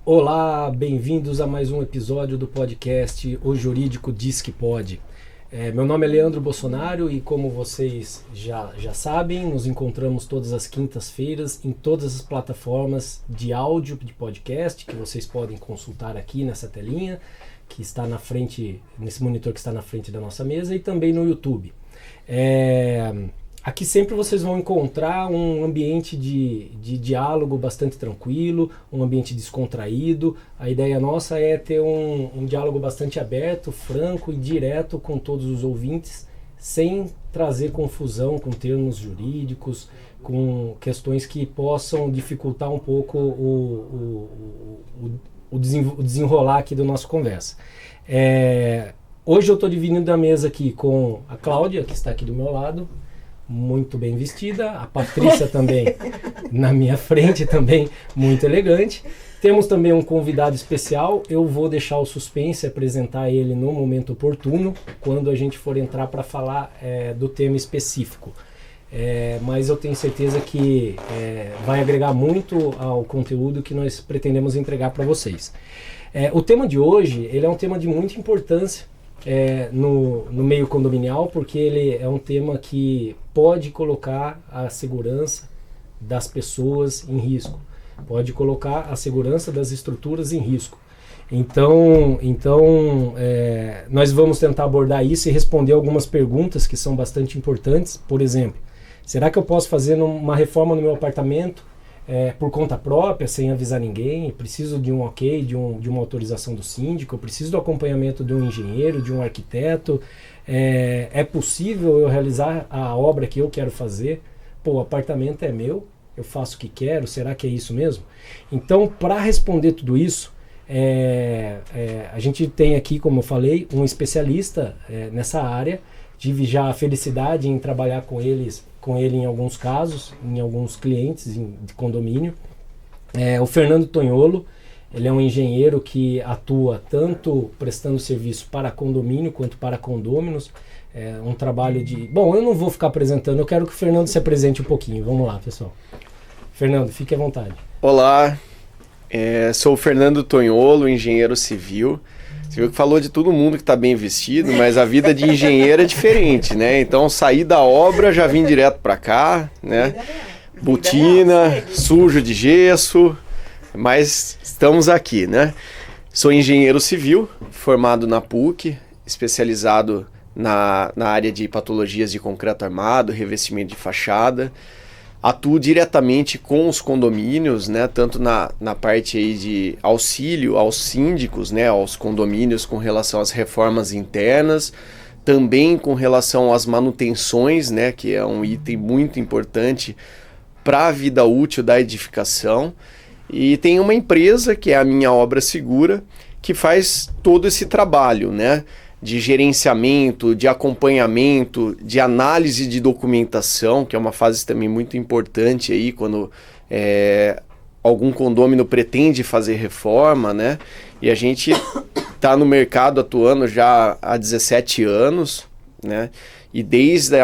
Olá, bem-vindos a mais um episódio do podcast O Jurídico Diz Que Pode. Meu nome é Leandro Bolsonaro e, como vocês já sabem, nos encontramos todas as quintas-feiras em todas as plataformas de áudio de podcast que vocês podem consultar aqui nessa telinha que está na frente, nesse monitor que está na frente da nossa mesa, e também no YouTube. Aqui sempre vocês vão encontrar um ambiente de diálogo bastante tranquilo, um ambiente descontraído. A ideia nossa é ter um diálogo bastante aberto, franco e direto com todos os ouvintes, sem trazer confusão com termos jurídicos, com questões que possam dificultar um pouco o desenrolar aqui da nossa conversa. Hoje eu estou dividindo a mesa aqui com a Cláudia, que está aqui do meu lado, muito bem vestida, a Patrícia também na minha frente, também muito elegante. Temos também um convidado especial, eu vou deixar o suspense, apresentar ele no momento oportuno, quando a gente for entrar para falar do tema específico. Mas eu tenho certeza que vai agregar muito ao conteúdo que nós pretendemos entregar para vocês. O tema de hoje ele é um tema de muita importância no meio condominial, porque ele é um tema que pode colocar a segurança das pessoas em risco, pode colocar a segurança das estruturas em risco. Então nós vamos tentar abordar isso e responder algumas perguntas que são bastante importantes. Por exemplo, será que eu posso fazer uma reforma no meu apartamento por conta própria, sem avisar ninguém? Preciso de um ok, de uma autorização do síndico? Eu preciso do acompanhamento de um engenheiro, de um arquiteto? É possível eu realizar a obra que eu quero fazer? O apartamento é meu, eu faço o que quero, será que é isso mesmo? Então, para responder tudo isso, a gente tem aqui, como eu falei, um especialista nessa área. Tive já a felicidade em trabalhar com ele em alguns casos, em alguns clientes de condomínio. O Fernando Tonholo, ele é um engenheiro que atua tanto prestando serviço para condomínio quanto para condôminos. Um trabalho de... Bom, eu não vou ficar apresentando, eu quero que o Fernando se apresente um pouquinho. Vamos lá, pessoal. Fernando, fique à vontade. Olá, sou o Fernando Tonholo, engenheiro civil. Você viu que falou de todo mundo que está bem vestido, mas a vida de engenheiro é diferente, né? Então, saí da obra, já vim direto para cá, né? Botina, sujo de gesso, mas estamos aqui, né? Sou engenheiro civil, formado na PUC, especializado na área de patologias de concreto armado, revestimento de fachada. Atuo diretamente com os condomínios, né, tanto na parte aí de auxílio aos síndicos, né, aos condomínios com relação às reformas internas, também com relação às manutenções, né, que é um item muito importante para a vida útil da edificação. E tem uma empresa, que é a Minha Obra Segura, que faz todo esse trabalho, né, de gerenciamento, de acompanhamento, de análise de documentação, que é uma fase também muito importante aí quando algum condômino pretende fazer reforma, né? E a gente está no mercado atuando já há 17 anos, né? E desde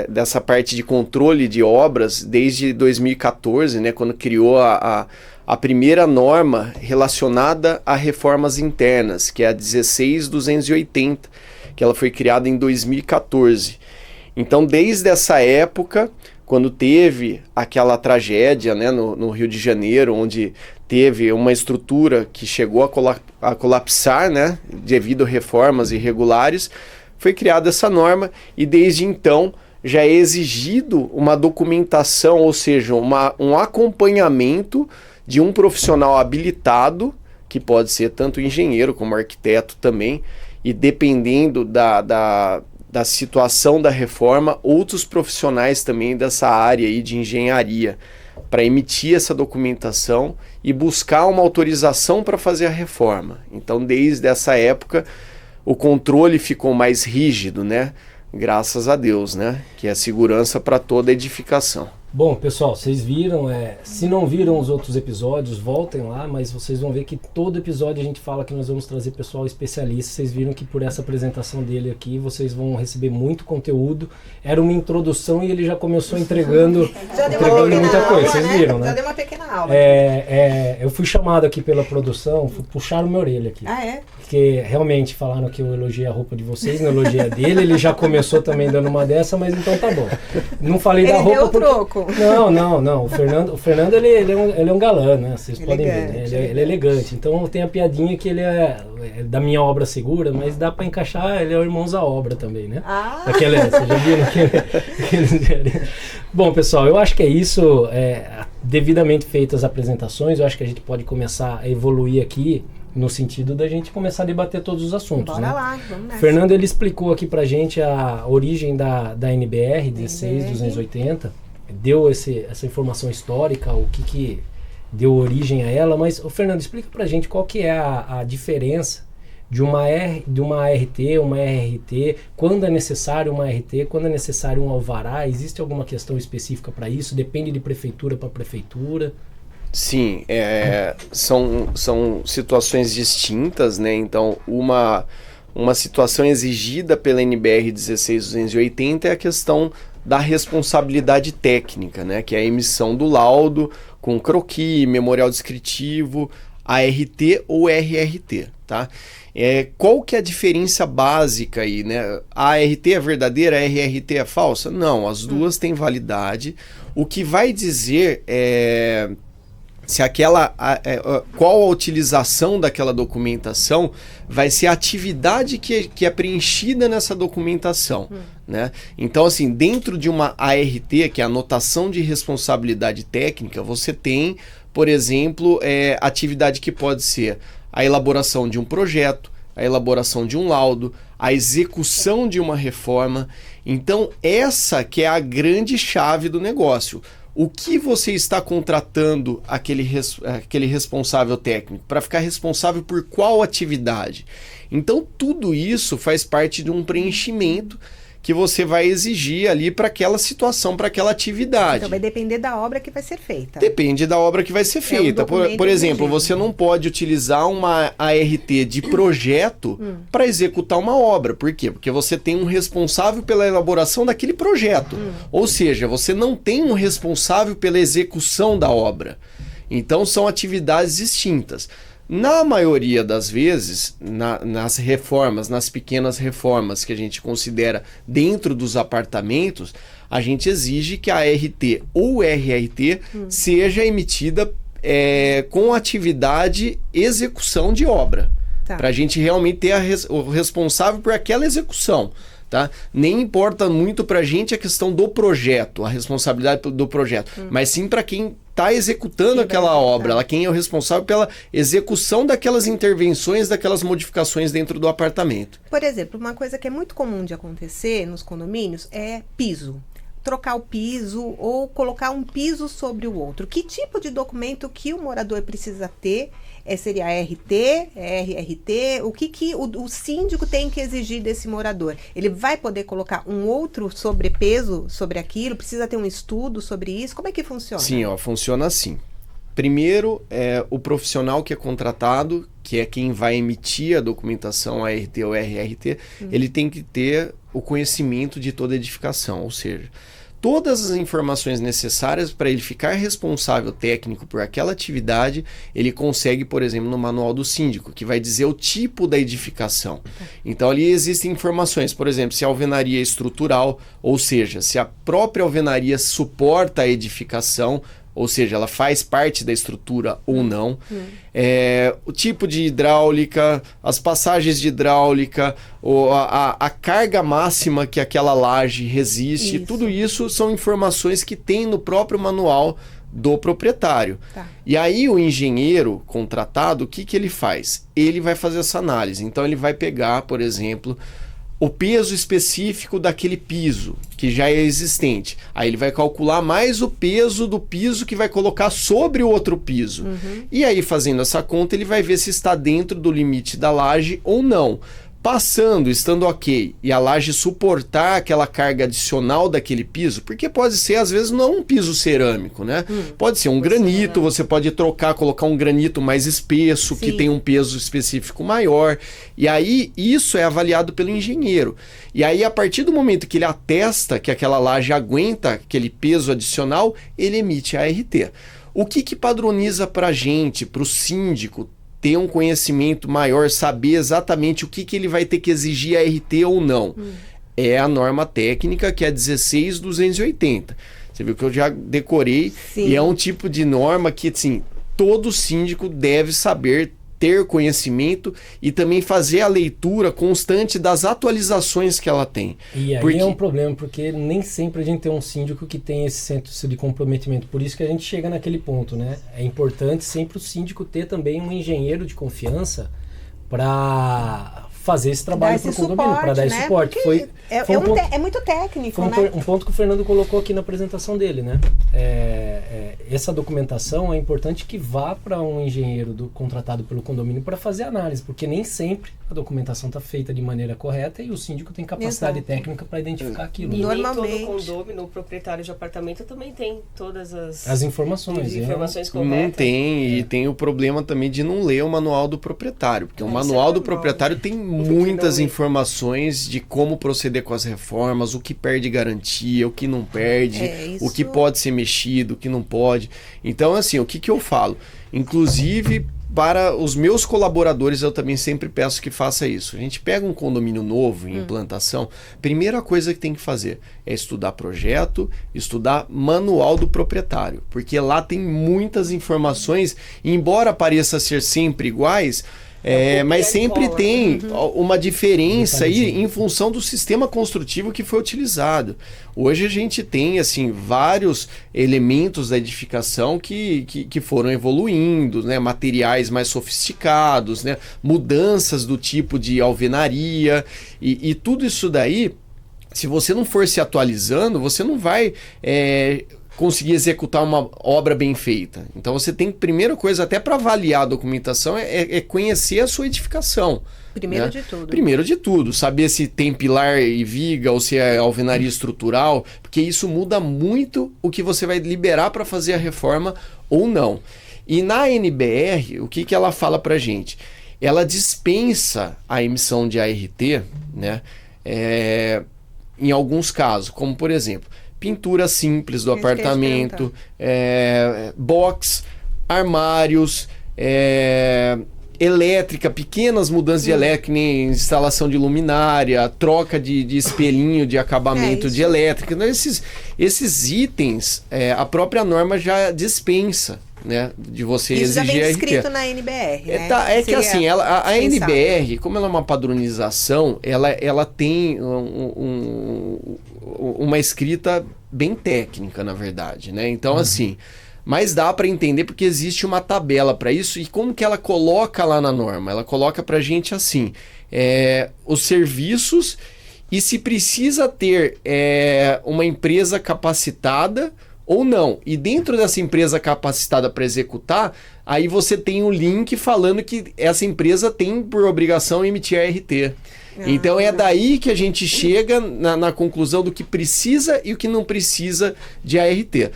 dessa parte de controle de obras, desde 2014, né, quando criou a primeira norma relacionada a reformas internas, que é a 16280, que ela foi criada em 2014. Então, desde essa época, quando teve aquela tragédia, né, no Rio de Janeiro, onde teve uma estrutura que chegou a colapsar, né, devido a reformas irregulares, foi criada essa norma e desde então já é exigido uma documentação, ou seja, um acompanhamento de um profissional habilitado, que pode ser tanto engenheiro como arquiteto também, e dependendo da situação da reforma, outros profissionais também dessa área aí de engenharia, para emitir essa documentação e buscar uma autorização para fazer a reforma. Então, desde essa época, o controle ficou mais rígido, né? Graças a Deus, né? Que é a segurança para toda edificação. Bom, pessoal, vocês viram, se não viram os outros episódios, voltem lá, mas vocês vão ver que todo episódio a gente fala que nós vamos trazer pessoal especialista. Vocês viram que por essa apresentação dele aqui, vocês vão receber muito conteúdo. Era uma introdução e ele já começou entregando muita coisa, vocês viram, né? Já deu uma pequena aula. Eu fui chamado aqui pela produção, puxaram minha orelha aqui. Ah, é? Porque realmente falaram que eu elogiei a roupa de vocês, não elogiei a dele. Ele já começou também dando uma dessa, mas então tá bom. Não falei da roupa. Deu o troco. Não. O Fernando ele é um galã, né? Vocês podem ver, né? Ele é elegante. Então tem a piadinha que ele é da minha obra segura, mas dá pra encaixar, ele é o Irmãos à Obra também, né? Você já viu naquele... Bom, pessoal, eu acho que é isso. Devidamente feitas as apresentações, eu acho que a gente pode começar a evoluir aqui no sentido da gente começar a debater todos os assuntos. Bora né? lá, vamos nessa. Fernando, ele explicou aqui pra gente a origem da NBR 16280, deu essa informação histórica, o que deu origem a ela, mas, Fernando, explica pra gente qual que é a diferença de uma ART, uma RRT, quando é necessário uma ART, quando é necessário um alvará, existe alguma questão específica para isso? Depende de prefeitura para prefeitura? Sim, são situações distintas, né? Então, uma situação exigida pela NBR 16280 é a questão da responsabilidade técnica, né? Que é a emissão do laudo com croquis, memorial descritivo, ART ou RRT, tá? Qual que é a diferença básica aí, né? A ART é verdadeira, a RRT é falsa? Não, as duas têm validade. O que vai dizer se qual a utilização daquela documentação vai ser a atividade que é preenchida nessa documentação, né? Então, assim, dentro de uma ART, que é a anotação de responsabilidade técnica, você tem, por exemplo, atividade que pode ser a elaboração de um projeto, a elaboração de um laudo, a execução de uma reforma. Então, essa que é a grande chave do negócio. O que você está contratando aquele responsável técnico? Para ficar responsável por qual atividade? Então, tudo isso faz parte de um preenchimento que você vai exigir ali para aquela situação, para aquela atividade. Então vai depender da obra que vai ser feita. Depende da obra que vai ser feita. Por exemplo, você não pode utilizar uma ART de projeto para executar uma obra. Por quê? Porque você tem um responsável pela elaboração daquele projeto. Ou seja, você não tem um responsável pela execução da obra. Então são atividades distintas. Na maioria das vezes, nas reformas, nas pequenas reformas que a gente considera dentro dos apartamentos, a gente exige que a ART ou RRT seja emitida com atividade execução de obra. Tá. Para a gente realmente ter o responsável por aquela execução. Tá? Nem importa muito para a gente a questão do projeto, a responsabilidade do projeto, mas sim para quem está executando aquela obra, quem é o responsável pela execução daquelas intervenções, daquelas modificações dentro do apartamento. Por exemplo, uma coisa que é muito comum de acontecer nos condomínios é piso. Trocar o piso ou colocar um piso sobre o outro. Que tipo de documento que o morador precisa ter? Seria RT, RRT? O que o síndico tem que exigir desse morador? Ele vai poder colocar um outro sobrepeso sobre aquilo? Precisa ter um estudo sobre isso? Como é que funciona? Sim, funciona assim. Primeiro, o profissional que é contratado, que é quem vai emitir a documentação ART ou RRT, ele tem que ter o conhecimento de toda a edificação, ou seja, todas as informações necessárias para ele ficar responsável técnico por aquela atividade, ele consegue, por exemplo, no manual do síndico, que vai dizer o tipo da edificação. Então ali existem informações, por exemplo, se a alvenaria é estrutural, ou seja, se a própria alvenaria suporta a edificação, ou seja, ela faz parte da estrutura ou não, o tipo de hidráulica, as passagens de hidráulica, a carga máxima que aquela laje resiste, tudo isso são informações que tem no próprio manual do proprietário. Tá. E aí o engenheiro contratado, o que ele faz? Ele vai fazer essa análise. Então ele vai pegar, por exemplo, o peso específico daquele piso, que já é existente. Aí ele vai calcular mais o peso do piso que vai colocar sobre o outro piso. E aí, fazendo essa conta, ele vai ver se está dentro do limite da laje ou não. Passando, estando ok, e a laje suportar aquela carga adicional daquele piso, porque pode ser, às vezes, não um piso cerâmico, né? Pode ser um granito, você pode trocar, colocar um granito mais espesso, que tem um peso específico maior. E aí, isso é avaliado pelo engenheiro. E aí, a partir do momento que ele atesta que aquela laje aguenta aquele peso adicional, ele emite a ART. O que padroniza para a gente, para o síndico, ter um conhecimento maior, saber exatamente o que ele vai ter que exigir a RT ou não? É a norma técnica, que é 16280. Você viu que eu já decorei. Sim. E é um tipo de norma que, assim, todo síndico deve saber, ter conhecimento e também fazer a leitura constante das atualizações que ela tem. E aí é um problema, porque nem sempre a gente tem um síndico que tem esse senso de comprometimento. Por isso que a gente chega naquele ponto, né? É importante sempre o síndico ter também um engenheiro de confiança para fazer esse trabalho para o condomínio, para dar esse suporte. É muito técnico, foi um ponto que o Fernando colocou aqui na apresentação dele, né? Essa documentação é importante que vá para um engenheiro contratado pelo condomínio para fazer análise, porque nem sempre a documentação está feita de maneira correta e o síndico tem capacidade técnica para identificar aquilo. E normalmente nem todo condomínio, o proprietário de apartamento também tem todas as informações corretas. Não tem, e tem o problema também de não ler o manual do proprietário, porque o manual do proprietário tem muitas informações de como proceder com as reformas, o que perde garantia, o que não perde, o que pode ser mexido, o que não pode. Então, assim, o que eu falo? Inclusive, para os meus colaboradores, eu também sempre peço que faça isso. A gente pega um condomínio novo em implantação, primeira coisa que tem que fazer é estudar projeto, estudar manual do proprietário, porque lá tem muitas informações, e embora pareça ser sempre iguais, mas sempre tem uma diferença aí em função do sistema construtivo que foi utilizado. Hoje a gente tem assim vários elementos da edificação que foram evoluindo, né? Materiais mais sofisticados, né? Mudanças do tipo de alvenaria e tudo isso daí, se você não for se atualizando, você não vai conseguir executar uma obra bem feita. Então você tem, primeira coisa, até para avaliar a documentação, é conhecer a sua edificação. Primeiro de tudo. Primeiro de tudo. Saber se tem pilar e viga ou se é alvenaria estrutural, porque isso muda muito o que você vai liberar para fazer a reforma ou não. E na NBR, o que ela fala para gente? Ela dispensa a emissão de ART, né? Em alguns casos, como por exemplo, pintura simples do apartamento, box, armários, elétrica, pequenas mudanças de elétrica, nem instalação de luminária, troca de espelhinho de acabamento de elétrica. Então, esses itens, a própria norma já dispensa, né, de você exigir. Isso já vem escrito RT. na NBR, né? Que assim, a NBR, como ela é uma padronização, ela tem uma escrita bem técnica, na verdade, né? Então, assim, mas dá para entender porque existe uma tabela para isso. E como que ela coloca lá na norma? Ela coloca pra gente assim, os serviços e se precisa ter uma empresa capacitada ou não. E dentro dessa empresa capacitada para executar, aí você tem um link falando que essa empresa tem por obrigação emitir ART. Então é daí que a gente chega na conclusão do que precisa e o que não precisa de ART.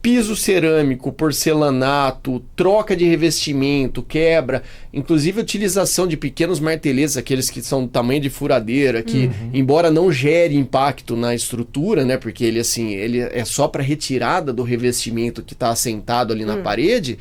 Piso cerâmico, porcelanato, troca de revestimento, quebra, inclusive a utilização de pequenos marteletes, aqueles que são do tamanho de furadeira, que embora não gere impacto na estrutura, né, porque ele é só para retirada do revestimento que está assentado ali na parede,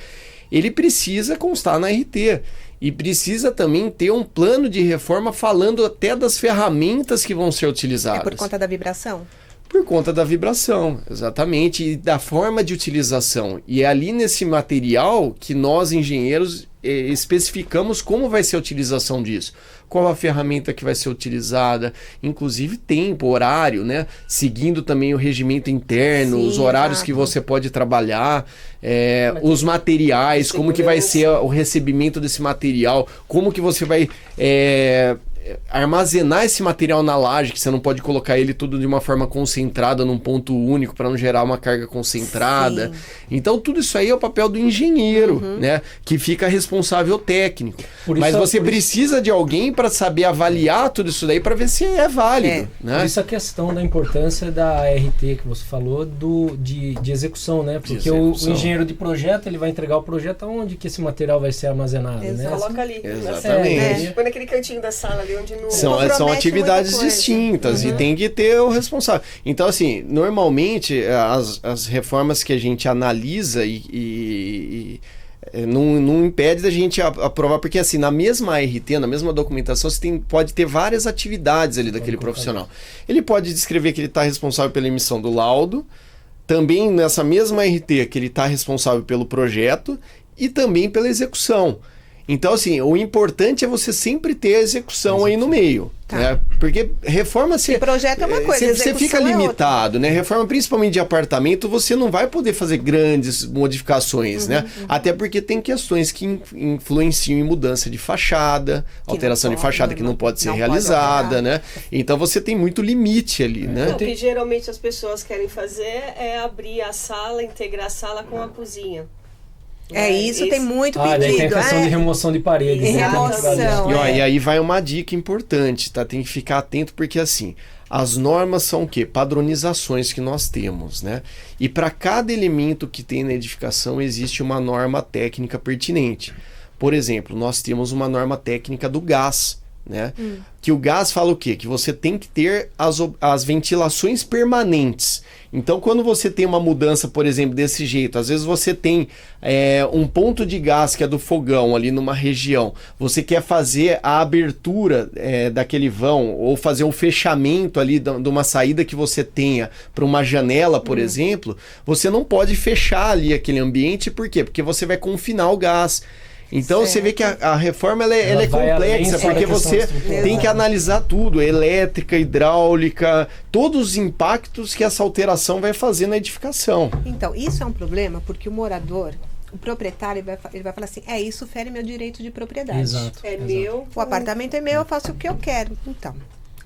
ele precisa constar na RT. E precisa também ter um plano de reforma falando até das ferramentas que vão ser utilizadas. É por conta da vibração? Por conta da vibração, exatamente, e da forma de utilização. E é ali nesse material que nós, engenheiros, especificamos como vai ser a utilização disso. Qual a ferramenta que vai ser utilizada, inclusive tempo, horário, né? Seguindo também o regimento interno, os horários que você pode trabalhar, os materiais, como que vai ser o recebimento desse material, como que você vai armazenar esse material na laje, que você não pode colocar ele tudo de uma forma concentrada num ponto único para não gerar uma carga concentrada. Então tudo isso aí é o papel do engenheiro, né, que fica responsável técnico. Mas você precisa de alguém para saber avaliar tudo isso daí para ver se é válido, né? Por isso a questão da importância da RT que você falou de execução, né? Porque o engenheiro de projeto, ele vai entregar o projeto aonde que esse material vai ser armazenado, né? Coloca ali. Exatamente. Põe naquele cantinho da sala ali. ali onde não... São compromete atividades muita coisa. distintas e tem que ter o responsável. Então, assim, normalmente as reformas que a gente analisa não impede da gente aprovar, porque assim, na mesma ART, na mesma documentação, você pode ter várias atividades ali daquele profissional. Ele pode descrever que ele está responsável pela emissão do laudo, também nessa mesma ART que ele está responsável pelo projeto e também pela execução. Então, assim, o importante é você sempre ter a execução aí no meio. Tá. Né? Porque reforma... projeto é uma coisa, você fica execução é limitado, né? Reforma, principalmente de apartamento, você não vai poder fazer grandes modificações, né? Até porque tem questões que influenciam em mudança de fachada, alteração de fachada que não pode ser realizada, né? Então, você tem muito limite ali, né? O que geralmente as pessoas querem fazer é abrir a sala, integrar a sala com a cozinha. Isso tem muito daí pedido. tem a questão de remoção de paredes. Remoção. E aí vai uma dica importante, tá? Tem que ficar atento porque assim, as normas são o quê? Padronizações que nós temos, né? E para cada elemento que tem na edificação existe uma norma técnica pertinente. Por exemplo, nós temos uma norma técnica do gás, né? Que o gás fala o quê? Que você tem que ter as ventilações permanentes. Então, quando você tem uma mudança, por exemplo, desse jeito, às vezes você tem um ponto de gás que é do fogão ali numa região, você quer fazer a abertura daquele vão ou fazer um fechamento ali de uma saída que você tenha para uma janela, por exemplo, você não pode fechar ali aquele ambiente, por quê? Porque você vai confinar o gás. Então você vê que a reforma ela é complexa, porque você tem que analisar tudo, elétrica, hidráulica, todos os impactos que essa alteração vai fazer na edificação. Então, isso é um problema porque o morador, o proprietário, ele vai falar assim, isso fere meu direito de propriedade. Exato. Meu. O apartamento é meu, eu faço o que eu quero. Então,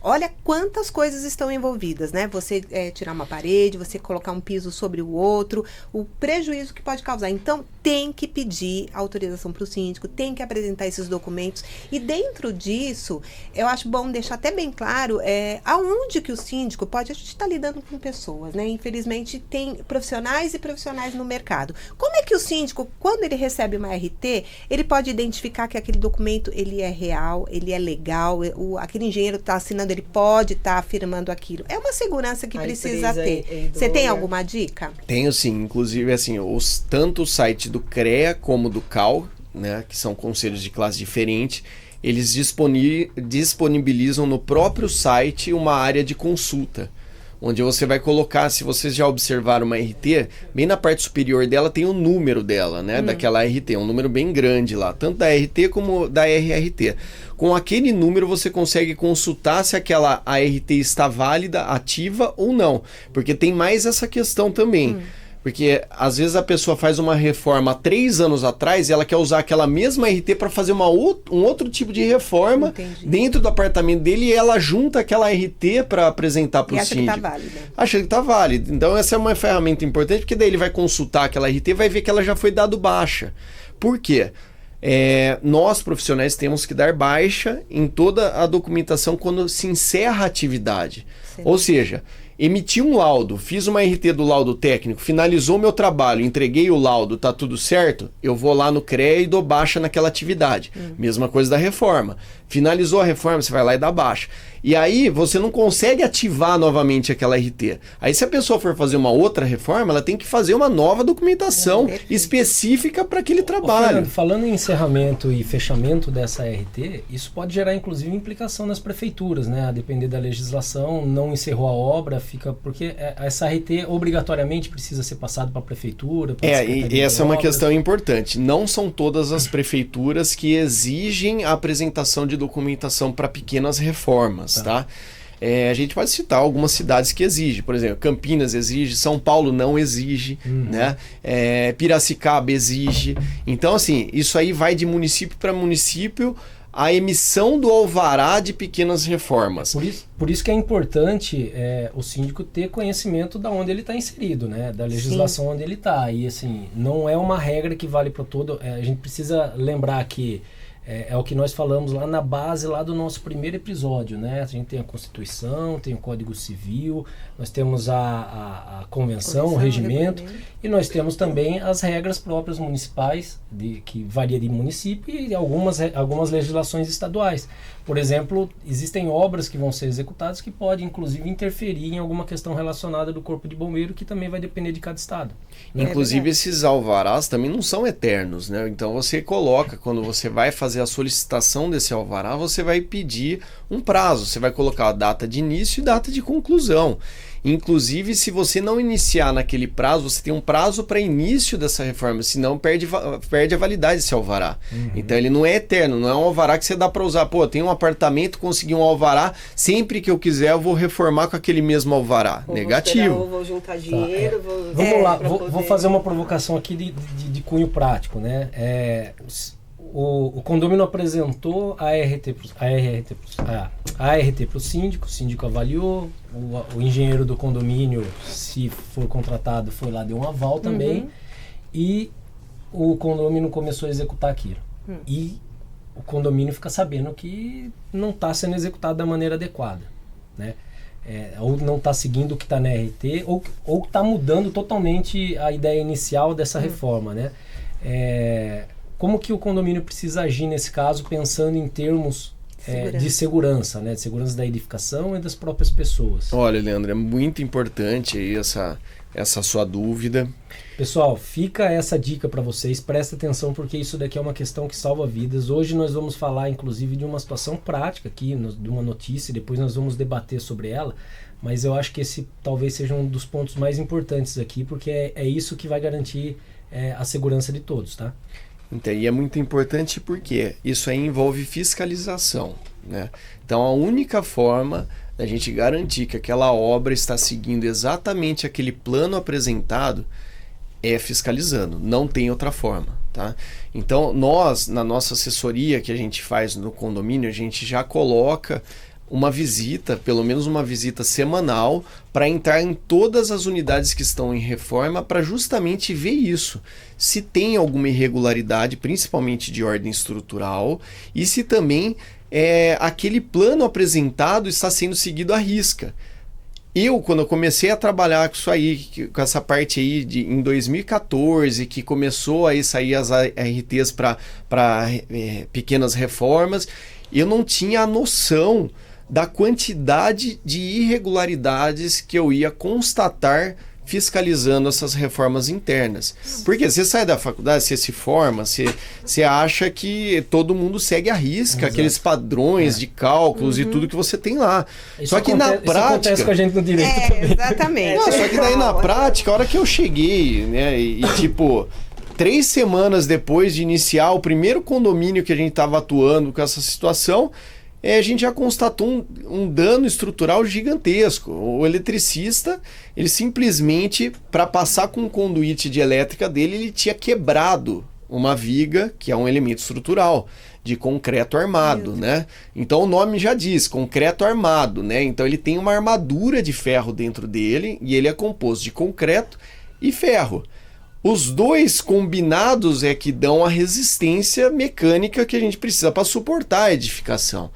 olha quantas coisas estão envolvidas, né? Você tirar uma parede, você colocar um piso sobre o outro, o prejuízo que pode causar. Então, tem que pedir autorização para o síndico, tem que apresentar esses documentos. E dentro disso, eu acho bom deixar até bem claro aonde que o síndico pode... A gente está lidando com pessoas, né? Infelizmente, tem profissionais e profissionais no mercado. Como é que o síndico, quando ele recebe uma RT, ele pode identificar que aquele documento ele é real, ele é legal, aquele engenheiro está assinando, ele pode estar afirmando aquilo. É uma segurança que precisa ter. Você tem alguma dica? Tenho sim, inclusive assim, tanto o site do CREA como do CAL, né, que são conselhos de classe diferente, eles disponibilizam no próprio site uma área de consulta, onde você vai colocar, se vocês já observaram uma RT, bem na parte superior dela tem o número dela, né, daquela RT, um número bem grande lá, tanto da RT como da RRT. Com aquele número você consegue consultar se aquela ART está válida, ativa ou não, porque tem mais essa questão também. Porque às vezes a pessoa faz uma reforma há 3 anos atrás e ela quer usar aquela mesma RT para fazer um outro tipo de reforma dentro do apartamento dele, e ela junta aquela RT para apresentar para o síndico. Acha que está válida. Acha que está válida. Então essa é uma ferramenta importante, porque daí ele vai consultar aquela RT e vai ver que ela já foi dado baixa. Por quê? Nós profissionais temos que dar baixa em toda a documentação quando se encerra a atividade. Certo. Ou seja, emiti um laudo, fiz uma RT do laudo técnico, finalizou meu trabalho, entreguei o laudo, tá tudo certo, eu vou lá no CREA e dou baixa naquela atividade. Mesma coisa da reforma. Finalizou a reforma, você vai lá e dá baixa. E aí você não consegue ativar novamente aquela RT. Aí se a pessoa for fazer uma outra reforma, ela tem que fazer uma nova documentação específica para aquele trabalho. Fernando, falando em encerramento e fechamento dessa RT, isso pode gerar inclusive implicação nas prefeituras, né? A depender da legislação, não encerrou a obra, porque essa RT obrigatoriamente precisa ser passada para a prefeitura. E essa é uma questão importante. Não são todas as prefeituras que exigem a apresentação de documentação para pequenas reformas, tá? A gente pode citar algumas cidades que exigem, por exemplo, Campinas exige, São Paulo não exige, né? Piracicaba exige. Então, assim, isso aí vai de município para município, a emissão do alvará de pequenas reformas. Por isso que é importante o síndico ter conhecimento da onde ele está inserido, né? Da legislação onde ele está. E assim, não é uma regra que vale para todo. A gente precisa lembrar que é o que nós falamos lá na base lá do nosso primeiro episódio, né? A gente tem a Constituição, tem o Código Civil, nós temos a Convenção, o Regimento, E nós temos também as regras próprias municipais, que varia de município, e algumas legislações estaduais. Por exemplo, existem obras que vão ser executadas que podem, inclusive, interferir em alguma questão relacionada do Corpo de Bombeiro, que também vai depender de cada estado. Inclusive, esses alvarás também não são eternos, né? Então, você coloca, quando você vai fazer a solicitação desse alvará, você vai pedir um prazo. Você vai colocar a data de início e data de conclusão. Inclusive, se você não iniciar naquele prazo, você tem um prazo para início dessa reforma, senão perde a validade desse alvará. Então, ele não é eterno, não é um alvará que você dá para usar. Pô, eu tenho um apartamento, consegui um alvará, sempre que eu quiser eu vou reformar com aquele mesmo alvará. Negativo. Vou juntar dinheiro, Vamos lá, vou fazer uma provocação aqui de cunho prático, né? O condomínio apresentou a ART para o síndico avaliou, o engenheiro do condomínio, se for contratado, foi lá, deu um aval também, e o condomínio começou a executar aquilo. E o condomínio fica sabendo que não está sendo executado da maneira adequada, né? Ou não está seguindo o que está na RT, ou está mudando totalmente a ideia inicial dessa reforma, né? Como que o condomínio precisa agir nesse caso, pensando em termos de segurança, né? De segurança da edificação e das próprias pessoas? Olha, Leandro, é muito importante aí essa sua dúvida. Pessoal, fica essa dica para vocês, presta atenção, porque isso daqui é uma questão que salva vidas. Hoje nós vamos falar, inclusive, de uma situação prática aqui, de uma notícia, e depois nós vamos debater sobre ela, mas eu acho que esse talvez seja um dos pontos mais importantes aqui, porque é isso que vai garantir a segurança de todos, tá? Então, e é muito importante porque isso aí envolve fiscalização, né? Então, a única forma da gente garantir que aquela obra está seguindo exatamente aquele plano apresentado é fiscalizando, não tem outra forma, tá? Então, nós, na nossa assessoria que a gente faz no condomínio, a gente já coloca uma visita, pelo menos uma visita semanal, para entrar em todas as unidades que estão em reforma para justamente ver isso. Se tem alguma irregularidade, principalmente de ordem estrutural, e se também aquele plano apresentado está sendo seguido à risca. Quando eu comecei a trabalhar com isso aí, com essa parte aí em 2014, que começou a sair as ARTs para pequenas reformas, eu não tinha a noção da quantidade de irregularidades que eu ia constatar fiscalizando essas reformas internas. Porque você sai da faculdade, você se forma, você acha que todo mundo segue à risca, aqueles padrões de cálculos e tudo que você tem lá. Só que na prática... Isso acontece com a gente no direito também. Exatamente. Não, só que daí na prática, a hora que eu cheguei, né, e tipo... 3 semanas depois de iniciar o primeiro condomínio que a gente estava atuando com essa situação, a gente já constatou um dano estrutural gigantesco. O eletricista, ele simplesmente, para passar com o conduíte de elétrica dele, ele tinha quebrado uma viga, que é um elemento estrutural, de concreto armado, né? Então o nome já diz, concreto armado, né? Então ele tem uma armadura de ferro dentro dele e ele é composto de concreto e ferro. Os dois combinados é que dão a resistência mecânica que a gente precisa para suportar a edificação.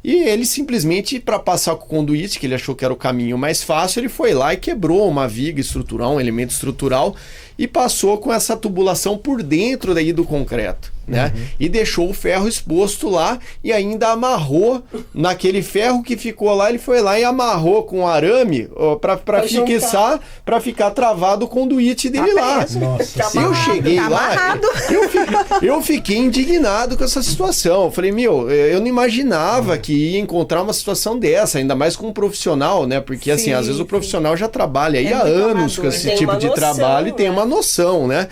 E ele simplesmente, para passar com o conduíte, que ele achou que era o caminho mais fácil, ele foi lá e quebrou uma viga estrutural, um elemento estrutural, e passou com essa tubulação por dentro daí do concreto, né? E deixou o ferro exposto lá e ainda amarrou naquele ferro que ficou lá, ele foi lá e amarrou com arame para ficar travado o conduíte dele lá. Nossa, eu cheguei lá, eu fiquei indignado com essa situação. Eu falei, eu não imaginava que ia encontrar uma situação dessa, ainda mais com um profissional, né? Porque assim, às vezes o profissional já trabalha aí há anos com esse tipo de trabalho e tem uma noção, né?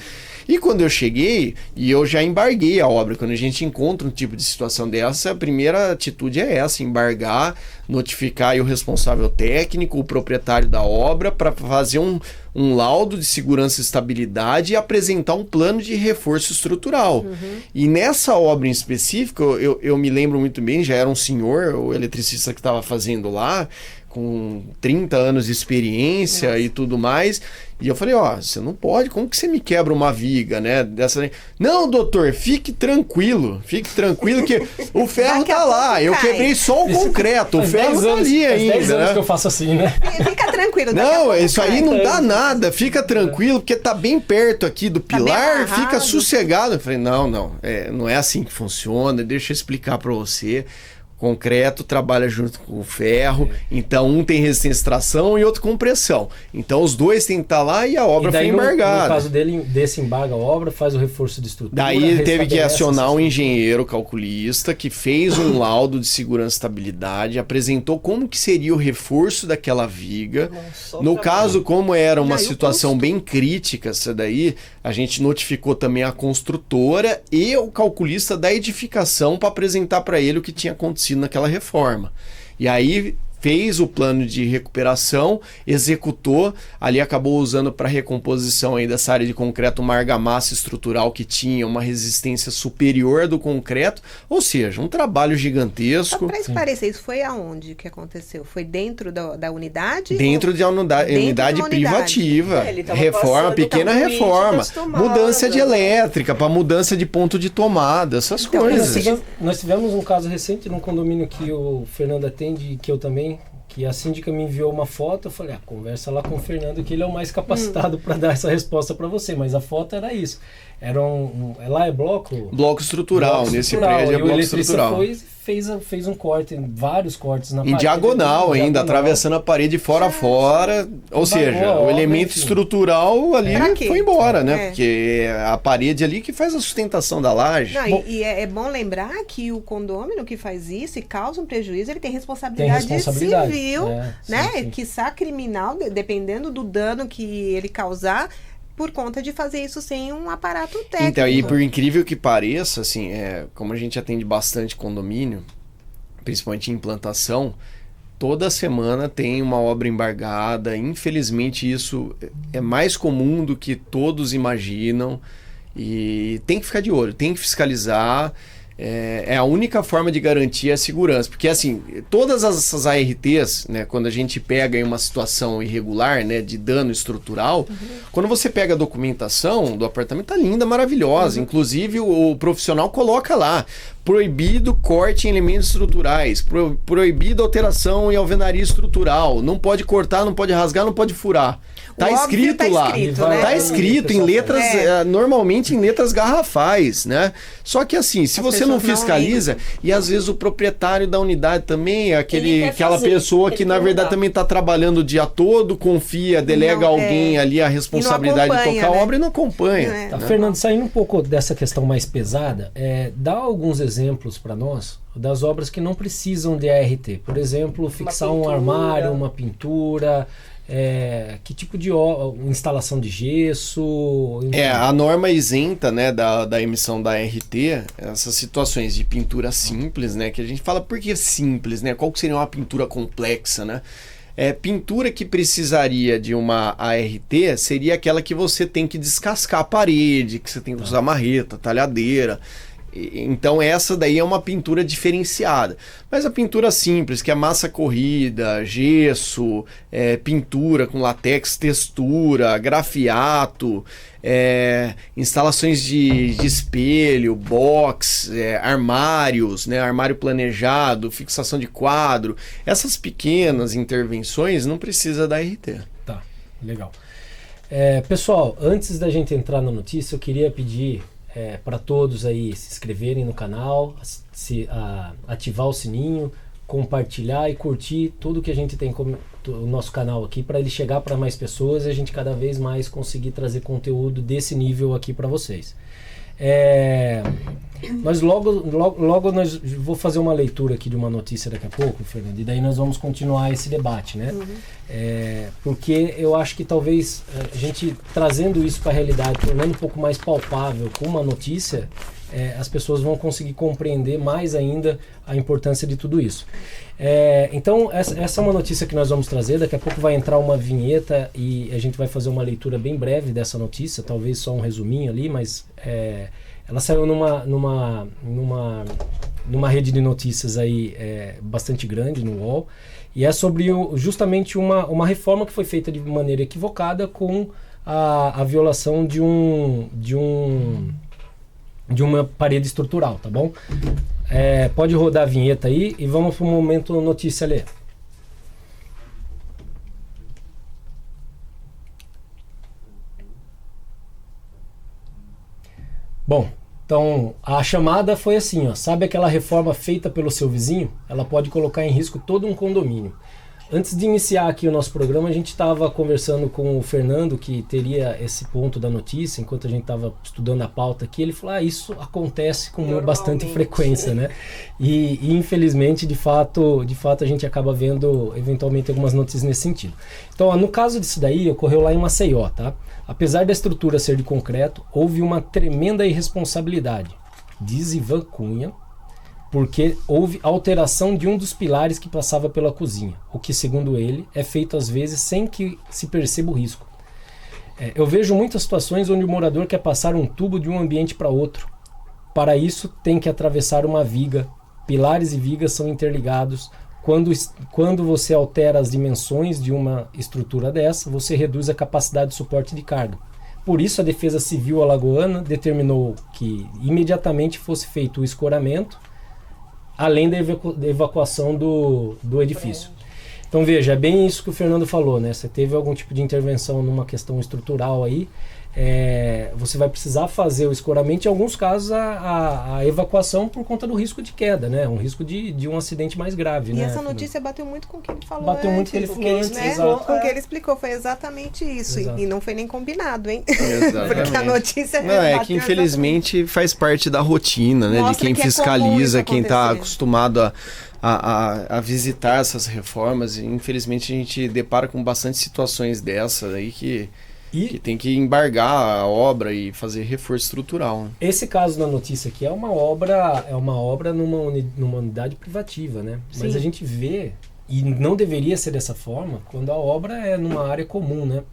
E quando eu cheguei, e eu já embarguei a obra, quando a gente encontra um tipo de situação dessa, a primeira atitude é essa, embargar, notificar aí o responsável técnico, o proprietário da obra, para fazer um laudo de segurança e estabilidade e apresentar um plano de reforço estrutural. E nessa obra em específico, eu me lembro muito bem, já era um senhor, o eletricista que estava fazendo lá, com 30 anos de experiência e tudo mais. E eu falei, você não pode, como que você me quebra uma viga, né? Não, doutor, fique tranquilo que o ferro tá lá, eu quebrei só o concreto, o ferro tá ali ainda. 10 anos que eu faço assim, né? Fica tranquilo. Não, isso aí não dá nada, fica tranquilo, porque tá bem perto aqui do pilar, fica sossegado. Eu falei, não é assim que funciona, deixa eu explicar para você. Concreto trabalha junto com o ferro, então um tem resistência de tração e outro com pressão. Então os dois têm que estar lá e a obra foi embargada. No caso desse embarga a obra, faz o reforço de estrutura. Daí ele teve que acionar um engenheiro calculista que fez um laudo de segurança e estabilidade, apresentou como que seria o reforço daquela viga. No caso, como era uma situação bem crítica essa daí, a gente notificou também a construtora e o calculista da edificação para apresentar para ele o que tinha acontecido naquela reforma. E aí fez o plano de recuperação, executou, ali acabou usando para recomposição aí dessa área de concreto uma argamassa estrutural que tinha uma resistência superior do concreto, ou seja, um trabalho gigantesco. Para esclarecer, isso foi aonde que aconteceu? Foi dentro da unidade? Dentro de uma unidade privativa. Reforma, pequena reforma. Mudança de elétrica, para mudança de ponto de tomada, essas coisas. Nós tivemos um caso recente num condomínio que o Fernando atende, que eu também, que a síndica me enviou uma foto, eu falei, conversa lá com o Fernando que ele é o mais capacitado para dar essa resposta para você, mas a foto era isso. Era lá é bloco? Bloco estrutural, nesse prédio é bloco estrutural. Fez um corte, vários cortes na parede. Em diagonal ainda, atravessando a parede fora a fora. Ou seja, o elemento estrutural ali foi embora, né? Porque é a parede ali que faz a sustentação da laje. Não, e é bom lembrar que o condômino que faz isso e causa um prejuízo, ele tem responsabilidade civil, né? Sim. Quiçá criminal, dependendo do dano que ele causar, por conta de fazer isso sem um aparato técnico. Então, e por incrível que pareça, assim, como a gente atende bastante condomínio, principalmente em implantação, toda semana tem uma obra embargada. Infelizmente, isso é mais comum do que todos imaginam. E tem que ficar de olho, tem que fiscalizar. É a única forma de garantir a segurança, porque assim, todas essas ARTs, né, quando a gente pega em uma situação irregular, né, de dano estrutural, quando você pega a documentação do apartamento, tá linda, maravilhosa, inclusive o profissional coloca lá, proibido corte em elementos estruturais, proibido alteração em alvenaria estrutural, não pode cortar, não pode rasgar, não pode furar. Tá escrito lá, tá escrito em letras, normalmente em letras garrafais, né? Só que assim, se você não fiscaliza, e às vezes o proprietário da unidade também é aquela pessoa que na verdade também tá trabalhando o dia todo, confia, delega alguém ali a responsabilidade de tocar a obra e não acompanha. Tá, Fernando, saindo um pouco dessa questão mais pesada, dá alguns exemplos para nós das obras que não precisam de ART. Por exemplo, fixar um armário, uma pintura... que tipo de instalação de gesso? A norma isenta, né, da emissão da ART, essas situações de pintura simples, né, que a gente fala, por que simples, né? Qual que seria uma pintura complexa, né? Pintura que precisaria de uma ART seria aquela que você tem que descascar a parede, que você tem que usar marreta, talhadeira. Então essa daí é uma pintura diferenciada. Mas a pintura simples, que é massa corrida, gesso, pintura com latex, textura, grafiato, instalações de espelho, box, armários, né, armário planejado, fixação de quadro. Essas pequenas intervenções não precisa da RT. Tá, legal. Pessoal, antes da gente entrar na notícia, eu queria pedir... para todos aí se inscreverem no canal, ativar o sininho, compartilhar e curtir tudo que a gente tem o nosso canal aqui, para ele chegar para mais pessoas e a gente cada vez mais conseguir trazer conteúdo desse nível aqui para vocês. Nós vou fazer uma leitura aqui de uma notícia daqui a pouco, Fernando, e daí nós vamos continuar esse debate, né? Porque eu acho que talvez a gente trazendo isso para a realidade, tornando um pouco mais palpável com uma notícia, as pessoas vão conseguir compreender mais ainda a importância de tudo isso. Então essa é uma notícia que nós vamos trazer. Daqui a pouco vai entrar uma vinheta e a gente vai fazer uma leitura bem breve dessa notícia, talvez só um resuminho ali, mas ela saiu numa rede de notícias aí bastante grande, no UOL, E é sobre justamente uma reforma que foi feita de maneira equivocada com a violação de uma parede estrutural, tá bom? Pode rodar a vinheta aí e vamos para o momento notícia ler. Bom, então a chamada foi assim, ó, sabe aquela reforma feita pelo seu vizinho? Ela pode colocar em risco todo um condomínio. Antes de iniciar aqui o nosso programa, a gente estava conversando com o Fernando, que teria esse ponto da notícia, enquanto a gente estava estudando a pauta aqui, ele falou, isso acontece com bastante frequência, né? E infelizmente, de fato, a gente acaba vendo, eventualmente, algumas notícias nesse sentido. Então, ó, no caso disso daí, ocorreu lá em Maceió, tá? Apesar da estrutura ser de concreto, houve uma tremenda irresponsabilidade, diz Ivan Cunha, porque houve alteração de um dos pilares que passava pela cozinha, o que, segundo ele, é feito às vezes sem que se perceba o risco. Eu vejo muitas situações onde o morador quer passar um tubo de um ambiente para outro. Para isso, tem que atravessar uma viga. Pilares e vigas são interligados. Quando você altera as dimensões de uma estrutura dessa, você reduz a capacidade de suporte de carga. Por isso, a Defesa Civil alagoana determinou que imediatamente fosse feito o escoramento, além da evacuação do edifício. Então veja, é bem isso que o Fernando falou, né? Você teve algum tipo de intervenção numa questão estrutural aí, você vai precisar fazer o escoramento, em alguns casos a evacuação por conta do risco de queda, né? Um risco de um acidente mais grave, né? E essa notícia bateu muito com o que ele falou Bateu muito com o que ele falou antes, né? exato. Com o que ele explicou, foi exatamente isso. E não foi nem combinado, hein? Exatamente. Porque a notícia... Não, é que infelizmente faz parte da rotina, né? De quem fiscaliza, quem está acostumado a visitar essas reformas. E, infelizmente a gente depara com bastante situações dessas aí que tem que embargar a obra e fazer reforço estrutural. Né? Esse caso na notícia aqui é uma obra numa unidade privativa, né? Mas a gente vê, e não deveria ser dessa forma, quando a obra é numa área comum, né?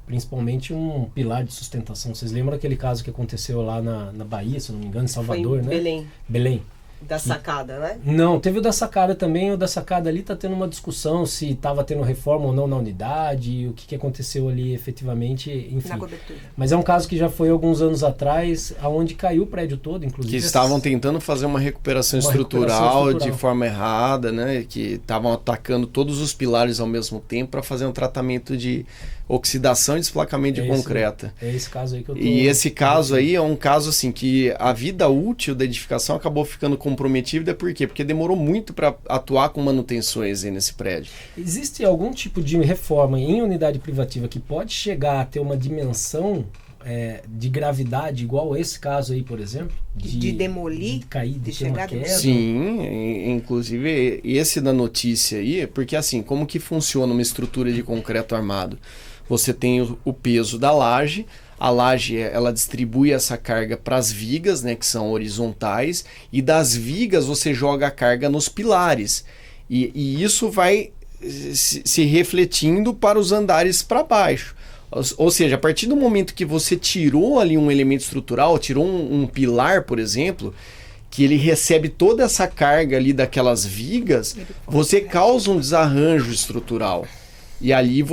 Principalmente um pilar de sustentação. Vocês lembram aquele caso que aconteceu lá na Bahia, se não me engano, em Salvador, foi em né? Belém. Da sacada, né? Não, teve o da sacada também. O da sacada ali tá tendo uma discussão se estava tendo reforma ou não na unidade, o que aconteceu ali efetivamente, enfim. Na cobertura. Mas é um caso que já foi alguns anos atrás, aonde caiu o prédio todo, inclusive. Que estavam tentando fazer uma recuperação estrutural de forma errada, né? Que estavam atacando todos os pilares ao mesmo tempo para fazer um tratamento de oxidação e desplacamento de concreto. É esse caso aí que eu tô... E esse caso aí é um caso assim que a vida útil da edificação acabou ficando comprometida. Por quê? Porque demorou muito para atuar com manutenções aí nesse prédio. Existe algum tipo de reforma em unidade privativa que pode chegar a ter uma dimensão de gravidade igual esse caso aí, por exemplo? De demolir? De cair, de ter uma queda? Sim, inclusive esse da notícia aí, porque assim, como que funciona uma estrutura de concreto armado? Você tem o peso da laje, a laje ela distribui essa carga para as vigas, né, que são horizontais, e das vigas você joga a carga nos pilares. E isso vai se refletindo para os andares para baixo. Ou seja, a partir do momento que você tirou ali um elemento estrutural, tirou um pilar, por exemplo, que ele recebe toda essa carga ali daquelas vigas, você causa um desarranjo estrutural. E ali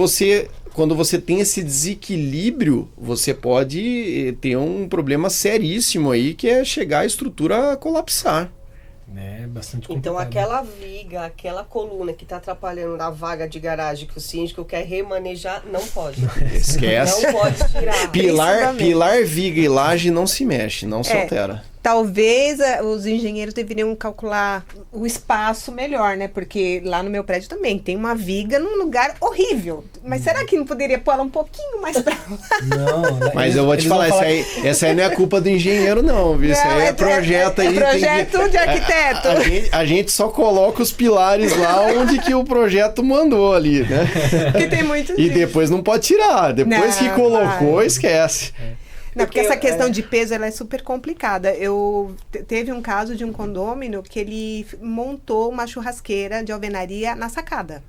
quando você tem esse desequilíbrio, você pode ter um problema seríssimo aí, que é chegar a estrutura a colapsar. É bastante complicado. Então aquela viga, aquela coluna que está atrapalhando a vaga de garagem que o síndico quer remanejar, não pode. Esquece. Não pode tirar. Pilar, viga e laje não se mexe, não se altera. Talvez os engenheiros deveriam calcular o espaço melhor, né? Porque lá no meu prédio também tem uma viga num lugar horrível. Mas será que não poderia pôr ela um pouquinho mais pra lá? Não, mas eu vou te falar, essa aí não é culpa do engenheiro, não, viu? Isso aí é projeto aí. Projeto de arquiteto. A gente só coloca os pilares lá onde que o projeto mandou ali, né? Que tem muito E depois não pode tirar. Depois que colocou, esquece. Não, porque essa questão de peso ela é super complicada. Teve um caso de um condômino que ele montou uma churrasqueira de alvenaria na sacada.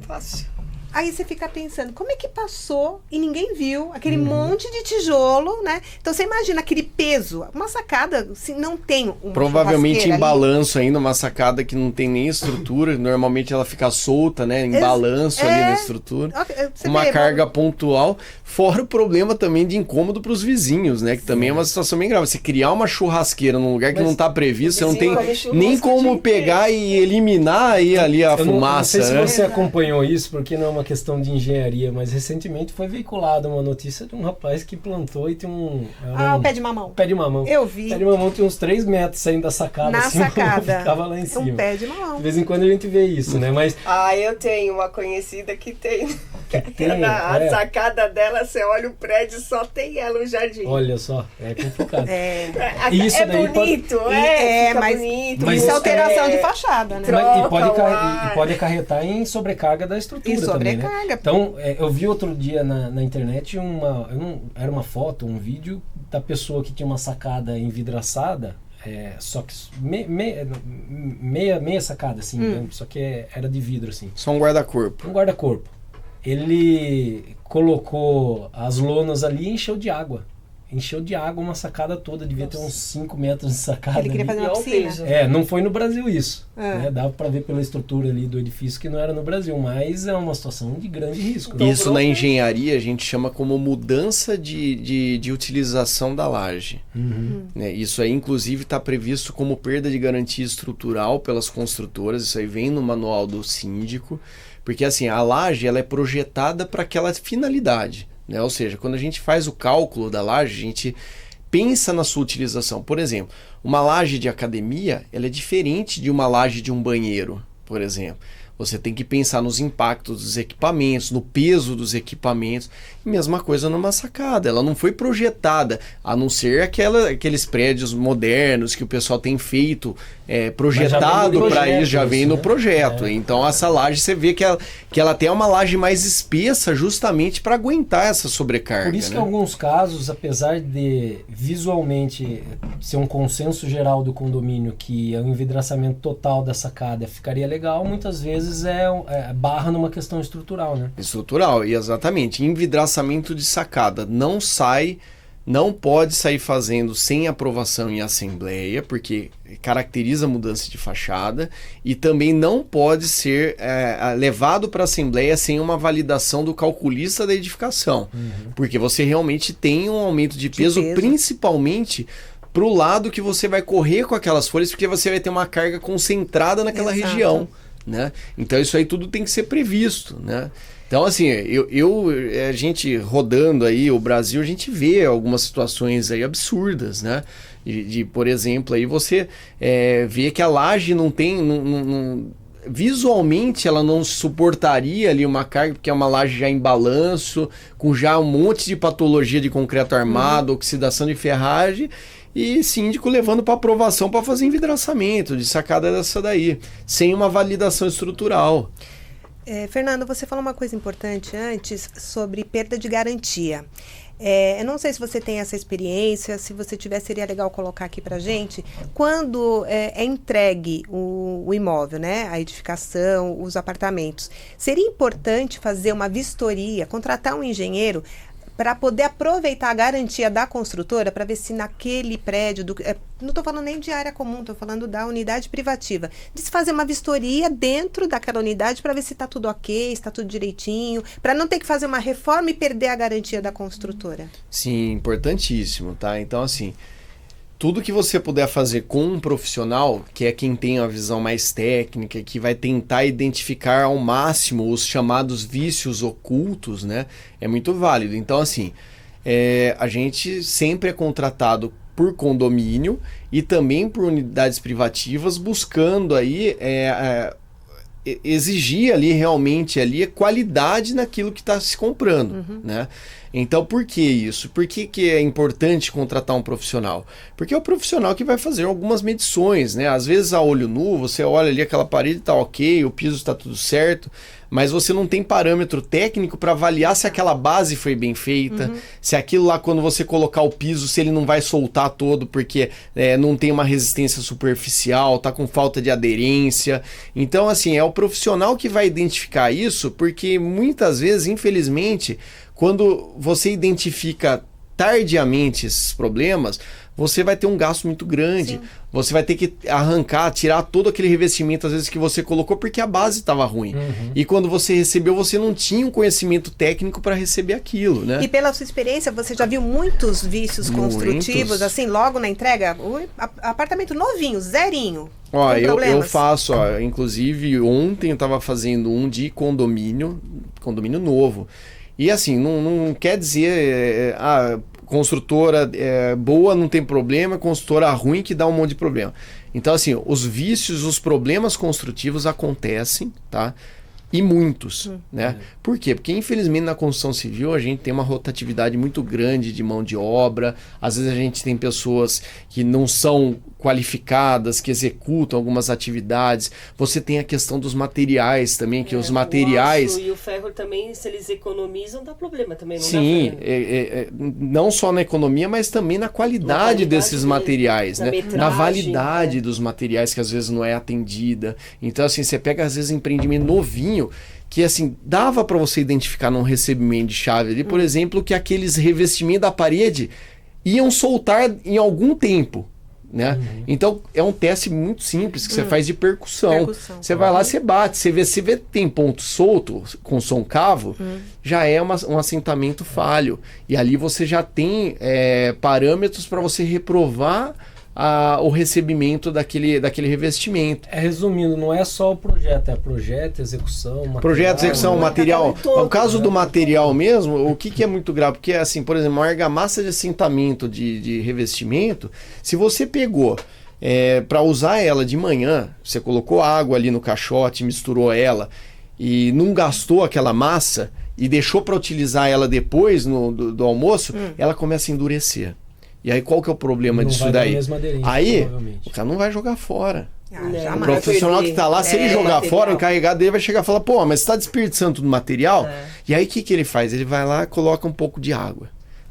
Fácil. Aí você fica pensando, como é que passou e ninguém viu aquele monte de tijolo, né? Então você imagina aquele peso, uma sacada, se não tem uma provavelmente em churrasqueira ali. balanço ainda, uma sacada que não tem nem estrutura, normalmente ela fica solta, né? Em balanço ali na estrutura. Você Uma vê, carga pontual, fora o problema também de incômodo para os vizinhos, né? Que também é uma situação bem grave. Você criar uma churrasqueira num lugar que não está previsto, você não tem nem como pegar e eliminar aí ali a fumaça, não sei né? se você acompanhou isso, porque não é uma questão de engenharia, mas recentemente foi veiculada uma notícia de um rapaz que plantou e tem um o pé de mamão. pé de mamão. Eu vi. O pé de mamão tem uns 3 metros saindo da sacada. Na assim, sacada. Ficava lá em cima. Um pé de mamão. De vez em quando a gente vê isso, né? Mas Eu tenho uma conhecida que tem. tem, A sacada dela, você olha o prédio, só tem ela no jardim. olha só, é complicado. Isso é daí bonito, fica mas bonito. mas isso é isso alteração de fachada, né? Mas- Troca e pode acarretar em sobrecarga da estrutura E também, né? sobrecarga. Então, eu vi outro dia na internet era uma foto, um vídeo da pessoa que tinha uma sacada envidraçada, só que meia sacada, assim, né? Só que era de vidro, assim. Só um guarda-corpo. Um guarda-corpo. Ele colocou as lonas ali e encheu de água. Encheu de água uma sacada toda, devia ter uns 5 metros de sacada. Ele queria ali. fazer uma piscina. Não foi no Brasil isso. É. Né? Dava para ver pela estrutura ali do edifício que não era no Brasil, mas é uma situação de grande risco. Então, Isso na engenharia a gente chama como mudança de utilização da laje. Né? Isso aí, inclusive, está previsto como perda de garantia estrutural pelas construtoras. Isso aí vem no manual do síndico. Porque assim, a laje ela é projetada para aquela finalidade. Né? Ou seja, quando a gente faz o cálculo da laje, a gente pensa na sua utilização. Por exemplo, uma laje de academia ela é diferente de uma laje de um banheiro, por exemplo. Você tem que pensar nos impactos dos equipamentos, no peso dos equipamentos. Mesma coisa numa sacada. Ela não foi projetada, a não ser aqueles prédios modernos que o pessoal tem feito, projetado para isso, já vem no projeto. Então essa laje, você vê que ela tem uma laje mais espessa justamente para aguentar essa sobrecarga. Por isso que né? em alguns casos, apesar de visualmente ser um consenso geral do condomínio que o envidraçamento total da sacada ficaria legal, muitas vezes barra numa questão estrutural, né? Estrutural, e exatamente. Envidraçamento de sacada não pode sair fazendo sem aprovação em assembleia, porque caracteriza mudança de fachada, e também não pode ser levado para a assembleia sem uma validação do calculista da edificação, porque você realmente tem um aumento de peso. Principalmente para o lado que você vai correr com aquelas folhas, porque você vai ter uma carga concentrada naquela região. Né? Então isso aí tudo tem que ser previsto, né? Então assim, a gente rodando aí o Brasil, a gente vê algumas situações aí absurdas, né? Por exemplo, aí você vê que a laje não tem... visualmente ela não suportaria ali uma carga, porque é uma laje já em balanço, com já um monte de patologia de concreto armado, oxidação de ferragem, e síndico levando para aprovação para fazer envidraçamento de sacada dessa daí, sem uma validação estrutural. Fernando, você falou uma coisa importante antes sobre perda de garantia. Eu não sei se você tem essa experiência, se você tiver, seria legal colocar aqui pra gente. Quando é entregue o imóvel, né, a edificação, os apartamentos, seria importante fazer uma vistoria, contratar um engenheiro para poder aproveitar a garantia da construtora para ver se naquele prédio, não estou falando nem de área comum, estou falando da unidade privativa, de se fazer uma vistoria dentro daquela unidade para ver se está tudo ok, se está tudo direitinho, para não ter que fazer uma reforma e perder a garantia da construtora. Sim, importantíssimo, tá? Então assim, tudo que você puder fazer com um profissional, que é quem tem uma visão mais técnica, que vai tentar identificar ao máximo os chamados vícios ocultos, né? É muito válido. Então, assim, a gente sempre é contratado por condomínio e também por unidades privativas, buscando aí exigir ali realmente ali a qualidade naquilo que está se comprando, né? Então, por que isso? Por que é importante contratar um profissional? Porque é o profissional que vai fazer algumas medições, né? Às vezes, a olho nu, você olha ali aquela parede, tá ok, o piso está tudo certo, mas você não tem parâmetro técnico para avaliar se aquela base foi bem feita, se aquilo lá, quando você colocar o piso, se ele não vai soltar todo porque não tem uma resistência superficial, tá com falta de aderência. Então, assim, é o profissional que vai identificar isso, porque muitas vezes, infelizmente, quando você identifica tardiamente esses problemas, você vai ter um gasto muito grande. Sim. Você vai ter que arrancar, tirar todo aquele revestimento, às vezes, que você colocou porque a base estava ruim. E quando você recebeu, você não tinha um conhecimento técnico para receber aquilo, né? E pela sua experiência, você já viu muitos vícios construtivos, assim, logo na entrega? O apartamento novinho, zerinho. Ó, eu faço, ó, inclusive ontem eu estava fazendo um de condomínio novo. E assim, não quer dizer... construtora boa não tem problema, construtora ruim que dá um monte de problema. Então, assim, os vícios, os problemas construtivos acontecem, tá? E muitos, né? Por quê? Porque, infelizmente, na construção civil, a gente tem uma rotatividade muito grande de mão de obra. Às vezes, a gente tem pessoas que não são qualificadas, que executam algumas atividades. Você tem a questão dos materiais também, que os materiais... O aço e o ferro também, se eles economizam, dá problema também, não Sim, dá não só na economia, mas também na qualidade desses materiais, né? Na validade dos materiais, que às vezes não é atendida. Então, assim, você pega, às vezes, empreendimento novinho, que assim, dava para você identificar num recebimento de chave ali, por exemplo, que aqueles revestimentos da parede iam soltar em algum tempo, né? Então é um teste muito simples que você faz de percussão. Você vai lá, você bate, você vê que tem ponto solto com som cavo, já é um assentamento falho. E ali você já tem parâmetros para você reprovar o recebimento daquele revestimento. Resumindo, não é só o projeto, é projeto, execução, material. Projeto, execução, material. No caso do material mesmo, o que é muito grave? Porque, assim, por exemplo, uma argamassa de assentamento de revestimento, se você pegou para usar ela de manhã, você colocou água ali no caixote, misturou ela e não gastou aquela massa e deixou para utilizar ela depois do almoço, ela começa a endurecer. E aí qual que é o problema disso daí? Aí o cara não vai jogar fora. O profissional que está lá, se ele jogar fora, o encarregado dele vai chegar e falar, pô, mas você está desperdiçando tudo material? E aí o que ele faz? Ele vai lá e coloca um pouco de água.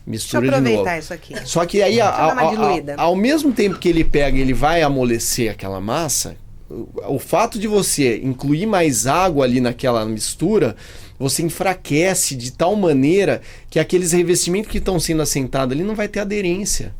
Mistura de novo. Deixa eu aproveitar isso aqui. Só que aí, ao mesmo tempo que ele pega, ele vai amolecer aquela massa, o fato de você incluir mais água ali naquela mistura, você enfraquece de tal maneira que aqueles revestimentos que estão sendo assentados ali não vai ter aderência.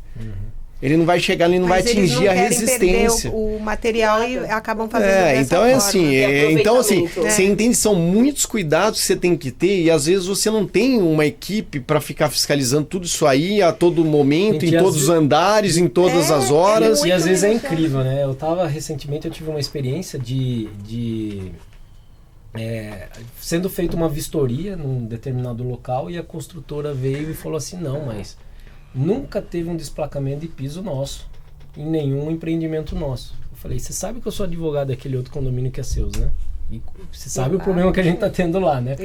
Ele não vai chegar ali, não vai atingir a resistência. O material e acabam fazendo dessa então forma. Então assim, você entende, são muitos cuidados que você tem que ter e às vezes você não tem uma equipe para ficar fiscalizando tudo isso aí a todo momento, em todos os andares, em todas as horas. E às vezes é incrível, né? Recentemente eu tive uma experiência sendo feita uma vistoria num determinado local e a construtora veio e falou assim, não, mas nunca teve um desplacamento de piso nosso em nenhum empreendimento nosso. Eu falei, você sabe que eu sou advogado daquele outro condomínio que é seu, né? E você sabe o problema que a gente está tendo lá, né?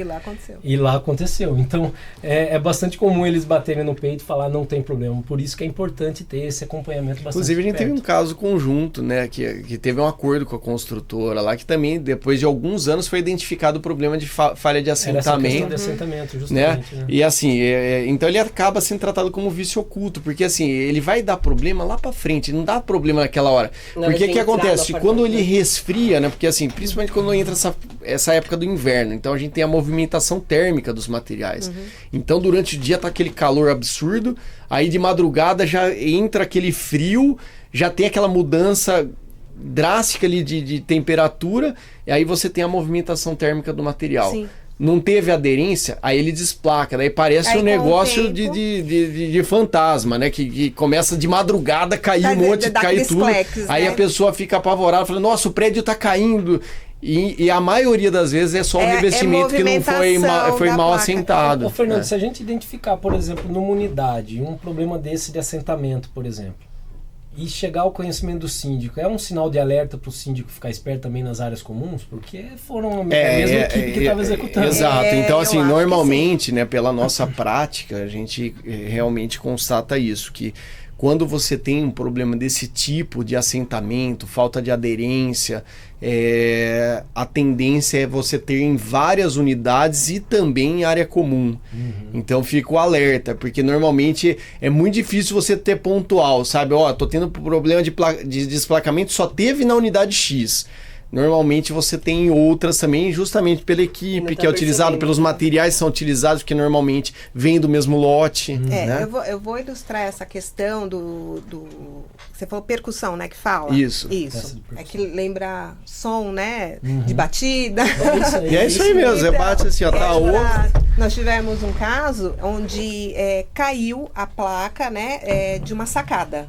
E lá aconteceu. Então, é bastante comum eles baterem no peito e falar não tem problema. Por isso que é importante ter esse acompanhamento bastante Inclusive, a gente teve um caso conjunto, né? Que teve um acordo com a construtora lá, que também, depois de alguns anos, foi identificado o problema de falha de assentamento. De assentamento, justamente. Né? E assim, então ele acaba sendo tratado como vício oculto, porque assim, ele vai dar problema lá pra frente, não dá problema naquela hora. Porque o que acontece? Quando ele resfria, né? Porque assim, principalmente quando entra essa época do inverno, então a gente tem a movimentação térmica dos materiais. Então durante o dia tá aquele calor absurdo, aí de madrugada já entra aquele frio, já tem aquela mudança drástica ali de temperatura, e aí você tem a movimentação térmica do material. Sim. Não teve aderência, aí ele desplaca, daí parece um negócio de fantasma, né? Que começa de madrugada, cair um monte, cair tudo. Aí a pessoa fica apavorada, falando, nossa, o prédio tá caindo. E a maioria das vezes é só o revestimento que não foi mal assentado. Ô, Fernando, se a gente identificar, por exemplo, numa unidade, um problema desse de assentamento, por exemplo, e chegar ao conhecimento do síndico, é um sinal de alerta para o síndico ficar esperto também nas áreas comuns? Porque foram a mesma equipe que estava executando. Exato. Então, assim, normalmente, sim. né, pela nossa prática, a gente realmente constata isso, que quando você tem um problema desse tipo de assentamento, falta de aderência, a tendência é você ter em várias unidades e também em área comum. Então fica o alerta, porque normalmente é muito difícil você ter pontual, sabe? Ó, tô tendo problema de desplacamento, só teve na unidade X. Normalmente você tem outras também, justamente pela equipe, que é utilizado, pelos materiais que são utilizados, que normalmente vêm do mesmo lote. Né? Eu vou ilustrar essa questão do... Você falou percussão, né, que fala? Isso. É que lembra som, né, de batida. E é isso aí mesmo, você bate assim, ó, tá outro. Nós tivemos um caso onde caiu a placa, né, de uma sacada.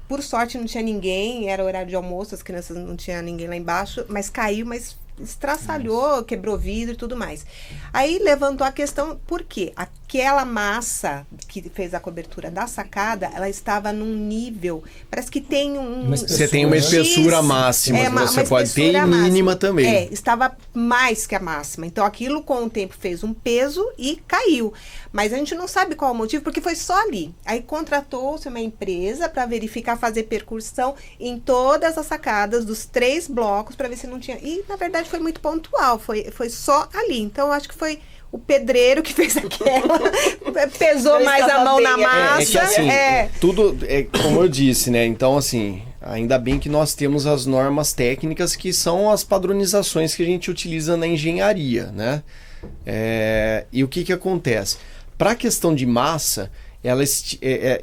Por sorte não tinha ninguém, era horário de almoço, as crianças não tinha ninguém lá embaixo, mas caiu, mas estraçalhou, quebrou vidro e tudo mais. Aí levantou a questão, por quê? Aquela massa que fez a cobertura da sacada, ela estava num nível, parece que tem Você tem uma espessura máxima, que você pode ter, e mínima também. Estava mais que a máxima. Então aquilo com o tempo fez um peso e caiu. Mas a gente não sabe qual o motivo, porque foi só ali. Aí contratou-se uma empresa para verificar, fazer percussão em todas as sacadas dos 3 blocos, para ver se não tinha... E, na verdade, foi muito pontual, foi só ali. Então, eu acho que foi o pedreiro que fez aquela... pesou mais a mão na massa. Que, assim, tudo, como eu disse, né? Então, assim... Ainda bem que nós temos as normas técnicas, que são as padronizações que a gente utiliza na engenharia, né? E o que acontece? Para a questão de massa,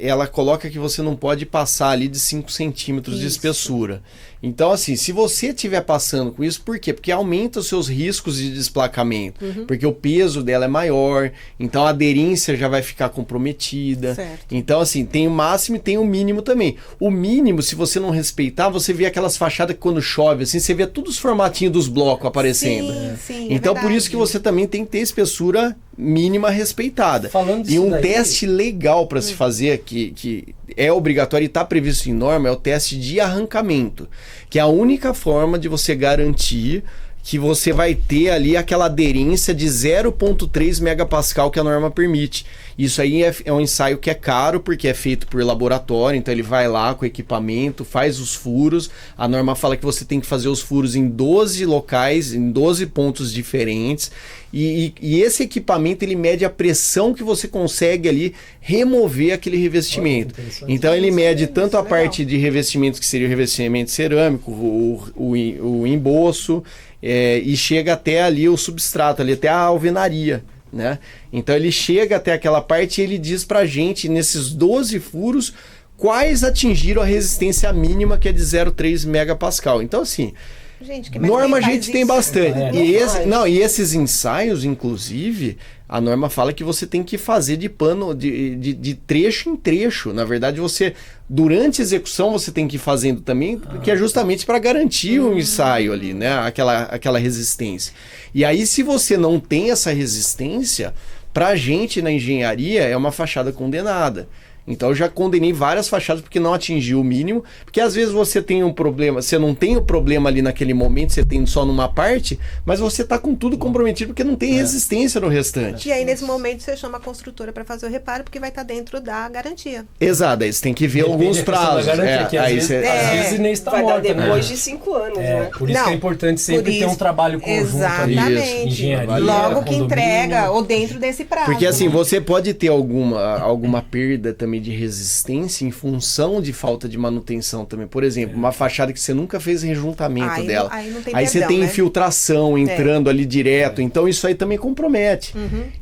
ela coloca que você não pode passar ali de 5 centímetros de espessura. Então, assim, se você estiver passando com isso, por quê? Porque aumenta os seus riscos de desplacamento. Porque o peso dela é maior, então a aderência já vai ficar comprometida. Certo. Então, assim, tem o máximo e tem o mínimo também. O mínimo, se você não respeitar, você vê aquelas fachadas que quando chove, assim, você vê todos os formatinhos dos blocos aparecendo. Sim, então, por isso que você também tem que ter espessura mínima respeitada. E um teste legal para se fazer, que é obrigatório e está previsto em norma, é o teste de arrancamento, que é a única forma de você garantir que você vai ter ali aquela aderência de 0,3 megapascal que a norma permite. Isso aí é um ensaio que é caro, porque é feito por laboratório, então ele vai lá com o equipamento, faz os furos. A norma fala que você tem que fazer os furos em 12 locais, em 12 pontos diferentes. E esse equipamento, ele mede a pressão que você consegue ali remover aquele revestimento. Então ele mede tanto a parte de revestimentos, que seria o revestimento cerâmico, o emboço, e chega até ali o substrato, ali até a alvenaria, né? Então ele chega até aquela parte e ele diz pra gente, nesses 12 furos, quais atingiram a resistência mínima, que é de 0,3 megapascal. Então, assim, gente, norma a gente tem bastante. E esses ensaios, inclusive, a norma fala que você tem que fazer de pano, de trecho em trecho. Na verdade, você, durante a execução, você tem que ir fazendo também, que é justamente para garantir o ensaio ali, né? Aquela resistência. E aí, se você não tem essa resistência, pra gente na engenharia é uma fachada condenada. Então eu já condenei várias fachadas porque não atingiu o mínimo, porque às vezes você tem um problema, você não tem o problema ali naquele momento, você tem só numa parte, mas você tá com tudo comprometido porque não tem resistência no restante. E aí nesse momento você chama a construtora para fazer o reparo, porque vai estar dentro da garantia. Exato, aí você tem que ver alguns prazos. Às vezes nem está vai morta, dar depois de 5 anos, né? Por isso que é importante sempre ter um trabalho conjunto ali. Exatamente. Engenharia, logo que condomínio. entrega, ou dentro desse prazo. Porque assim, você pode ter alguma perda também de resistência em função de falta de manutenção também. Por exemplo, uma fachada que você nunca fez rejuntamento dela. Aí não tem aí perdão, você tem né? infiltração entrando ali direto. Então isso aí também compromete.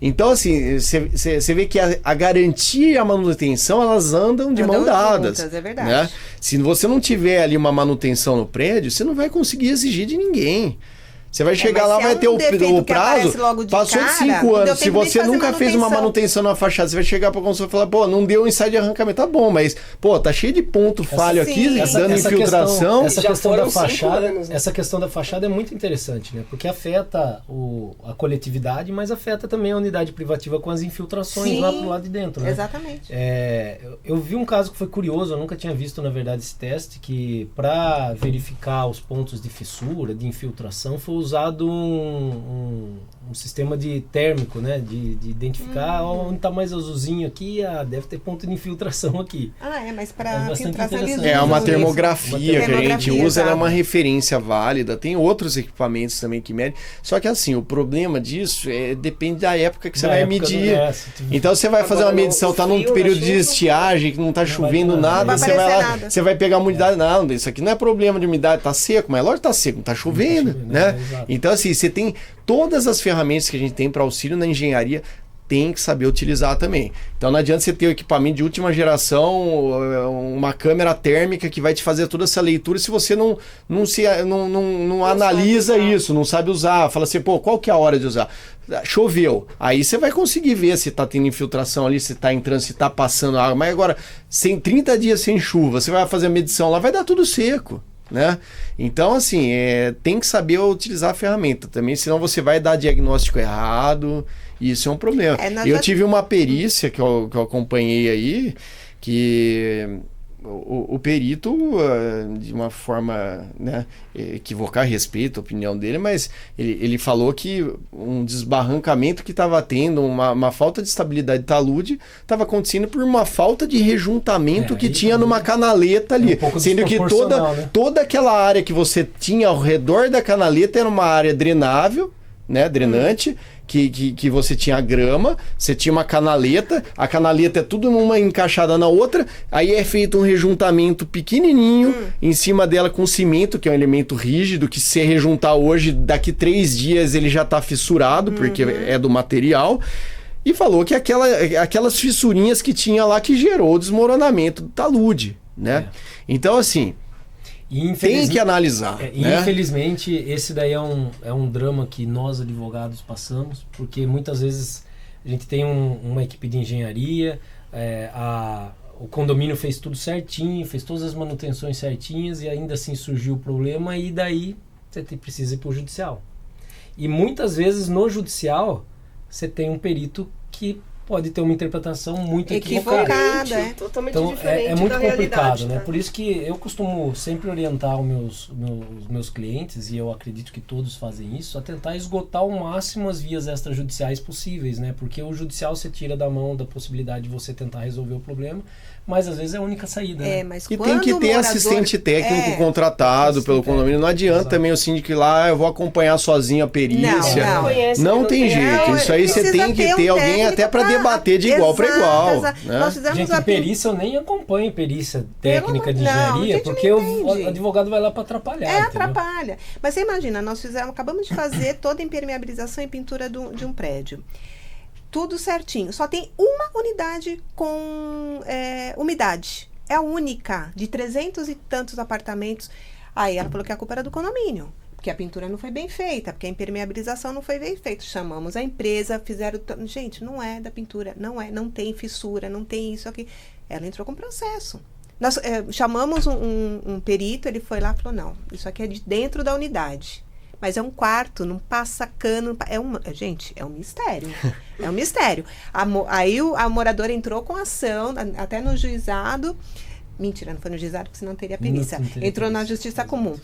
Então assim, você vê que a garantia e a manutenção, elas andam de mão dadas. Juntas, é verdade. Né? Se você não tiver ali uma manutenção no prédio, você não vai conseguir exigir de ninguém. Você vai chegar mas lá, se é vai um ter o defeito que prazo, aparece logo de passou de cara, 5 não deu anos. Se tempo nem de você fazer nunca fez uma manutenção. manutenção na fachada, você vai chegar pra consultor e falar, pô, não deu um ensaio de arrancamento. Tá bom, mas, pô, tá cheio de ponto falho aqui, sim. dando infiltração. Essa Já questão foram da 5 fachada, anos, né? essa questão da fachada é muito interessante, né? Porque afeta a coletividade, mas afeta também a unidade privativa com as infiltrações Sim, lá pro lado de dentro, né? Exatamente. Eu vi um caso que foi curioso, eu nunca tinha visto, na verdade, esse teste, que para verificar os pontos de fissura, de infiltração, foi usado um sistema de térmico, né? De identificar onde está mais azulzinho aqui, deve ter ponto de infiltração aqui. Mas É para bastante filtração eles interessante. É usam uma isso. termografia que a gente usa, ela é uma exato. referência válida. Tem outros equipamentos também que medem. Só que assim, o problema disso depende da época que você vai medir. Então você vai fazer uma Agora, medição, no tá num frio, período na de chuva, estiagem, que não tá chovendo ter nada. nada, Não vai você vai lá, aparecer nada. você vai pegar a umidade. Não, isso aqui não é problema de umidade, tá seco, mas lógico que tá seco, não tá chovendo, chovendo, né? exato. Então assim, você tem todas as ferramentas que a gente tem para auxílio na engenharia, tem que saber utilizar também. Então não adianta você ter o equipamento de última geração, uma câmera térmica que vai te fazer toda essa leitura se você não analisa isso, não sabe usar. Fala assim, pô, qual que é a hora de usar? Choveu. Aí você vai conseguir ver se tá tendo infiltração ali, se tá entrando, se tá passando água. Mas agora, 30 dias sem chuva, você vai fazer a medição lá, vai dar tudo seco. Né? Então, assim, tem que saber utilizar a ferramenta também, senão você vai dar diagnóstico errado, e isso é um problema. Eu tive uma perícia que eu acompanhei aí, que o perito, de uma forma, né, equivocar, respeito a opinião dele, mas ele falou que um desbarrancamento que estava tendo, uma falta de estabilidade de talude, estava acontecendo por uma falta de rejuntamento que tinha numa canaleta ali. Sendo que toda aquela área que você tinha ao redor da canaleta era uma área drenável, né, drenante, que você tinha grama, você tinha uma canaleta, a canaleta é tudo uma encaixada na outra, aí é feito um rejuntamento pequenininho em cima dela com cimento, que é um elemento rígido, que se rejuntar hoje, daqui 3 dias ele já está fissurado, porque é do material. E falou que aquelas fissurinhas que tinha lá que gerou o desmoronamento do talude, né? Então, assim, tem que analisar. Né? Infelizmente, esse daí é um drama que nós advogados passamos, porque muitas vezes a gente tem uma equipe de engenharia, o condomínio fez tudo certinho, fez todas as manutenções certinhas e ainda assim surgiu o problema e daí você precisa ir para o judicial. E muitas vezes no judicial você tem um perito que pode ter uma interpretação muito equivocada. Totalmente Então diferente é muito da complicado, realidade, né? Por isso que eu costumo sempre orientar os meus clientes, e eu acredito que todos fazem isso, a tentar esgotar ao máximo as vias extrajudiciais possíveis, né? Porque o judicial você tira da mão da possibilidade de você tentar resolver o problema, mas às vezes é a única saída. Né? Mas e tem que ter assistente técnico contratado pelo condomínio. Não adianta também o síndico ir lá, eu vou acompanhar sozinho a perícia. Não tem jeito. Isso aí você tem que ter alguém até para debater de igual para igual. Né? Gente, perícia eu nem acompanho perícia técnica de engenharia, porque o advogado vai lá para atrapalhar. Atrapalha. Mas você imagina, acabamos de fazer toda a impermeabilização e pintura de um prédio. Tudo certinho. Só tem uma unidade com umidade. É a única, de 300 e tantos apartamentos. Aí ela falou que a culpa era do condomínio, porque a pintura não foi bem feita, porque a impermeabilização não foi bem feita. Chamamos a empresa, fizeram... Gente, não é da pintura, não tem fissura, não tem isso aqui. Ela entrou com processo. Nós chamamos um perito, ele foi lá e falou, não, isso aqui é de dentro da unidade. Mas é um quarto, não passa cano. Gente, é um mistério. É um mistério. Aí a moradora entrou com ação, até no juizado. Mentira, não foi no juizado, porque senão teria perícia. Entrou na justiça comum.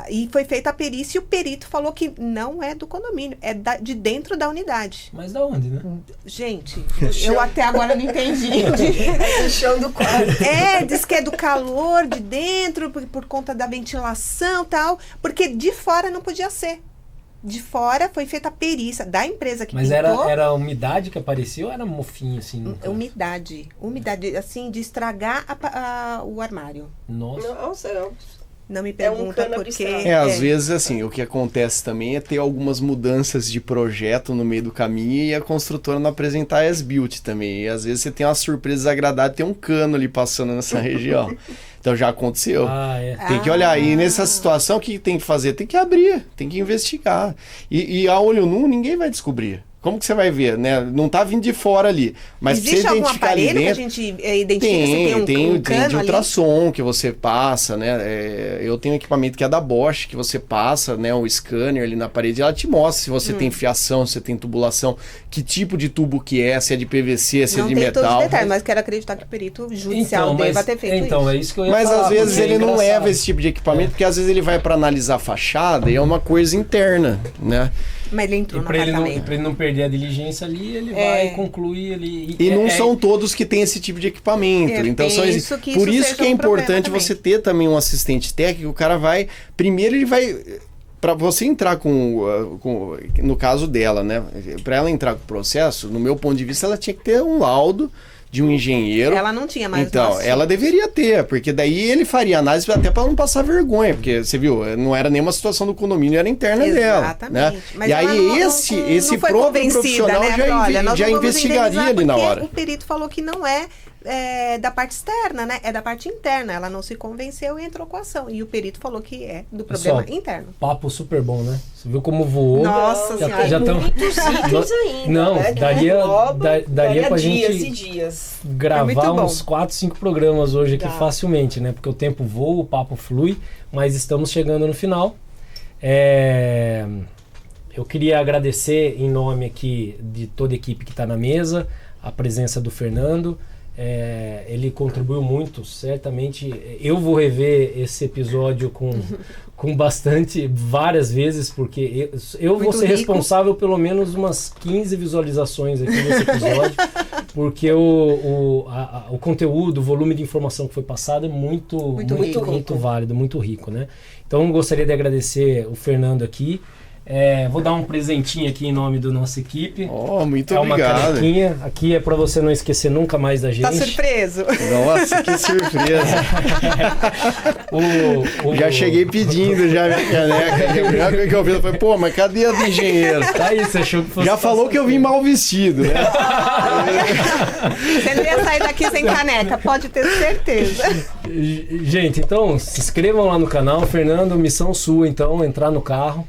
E foi feita a perícia e o perito falou que não é do condomínio, é de dentro da unidade. Mas da onde, né? Gente, eu até agora não entendi. É o chão do quarto. Diz que é do calor de dentro, por conta da ventilação e tal, porque de fora não podia ser. De fora foi feita a perícia da empresa que pintou. Mas era a umidade que apareceu ou era mofinho assim? Umidade, assim, de estragar o armário. Nossa. Nossa, Não me pergunta cano porque... abstrato. Às vezes, assim, o que acontece também é ter algumas mudanças de projeto no meio do caminho e a construtora não apresentar as-built também. E às vezes você tem uma surpresa desagradável, tem um cano ali passando nessa região. Então já aconteceu. Tem que olhar. E nessa situação, o que tem que fazer? Tem que abrir, tem que investigar. E a olho nu, ninguém vai descobrir. Como que você vai ver, né? Não tá vindo de fora ali. Mas existe algum aparelho que a gente identifica se tem um cano de ultrassom que você passa, né? Eu tenho um equipamento que é da Bosch, que você passa, né? O scanner ali na parede, ela te mostra se você tem fiação, se você tem tubulação, que tipo de tubo que é, se é de PVC, se é de metal. Não tem todos os detalhes, mas quero acreditar que o perito judicial deva ter feito isso. É isso que eu ia falar. Mas às vezes ele não leva esse tipo de equipamento, porque às vezes ele vai para analisar a fachada e é uma coisa interna, né? Mas ele entrou no apartamento. Para ele não perder a diligência ali, ele vai concluir ali. E não são todos que têm esse tipo de equipamento. Então são por isso que é importante você ter também um assistente técnico. O cara vai... Primeiro ele vai... Para você entrar no caso dela, né? Para ela entrar com o processo, no meu ponto de vista, ela tinha que ter um laudo de um engenheiro. Ela não tinha mais. Então, ela deveria ter, porque daí ele faria análise até para não passar vergonha, porque você viu, não era nenhuma situação do condomínio, era interna dela, né? Mas e aí esse próprio profissional, né? já investigaria ali na hora. O perito falou que não é da parte externa, né? É da parte interna. Ela não se convenceu e entrou com a ação. E o perito falou que é do problema interno. Papo super bom, né? Você viu como voou? Nossa Senhora. Já estão muitos itens ainda. Não, né? daria pra dias gente e dias. gravar uns 4, 5 programas hoje aqui facilmente, né? Porque o tempo voa, o papo flui, mas estamos chegando no final. Eu queria agradecer em nome aqui de toda a equipe que está na mesa, a presença do Fernando. Ele contribuiu muito, certamente. Eu vou rever esse episódio com várias vezes, porque eu vou ser responsável pelo menos umas 15 visualizações aqui nesse episódio, porque o conteúdo, o volume de informação que foi passado é muito válido, muito rico, né? Então gostaria de agradecer o Fernando aqui. Vou dar um presentinho aqui em nome da nossa equipe. Muito obrigado. É uma canequinha. Aqui é para você não esquecer nunca mais da gente. Tá surpreso. Nossa, que surpresa. Já cheguei pedindo já minha caneca. A primeira coisa que eu vi, foi, mas cadê a do engenheiro? Tá aí, você achou que fosse... Já falou que eu vim mal vestido, né? Você não ia sair daqui sem caneca, pode ter certeza. Gente, então, se inscrevam lá no canal. Fernando, missão sua, então, entrar no carro.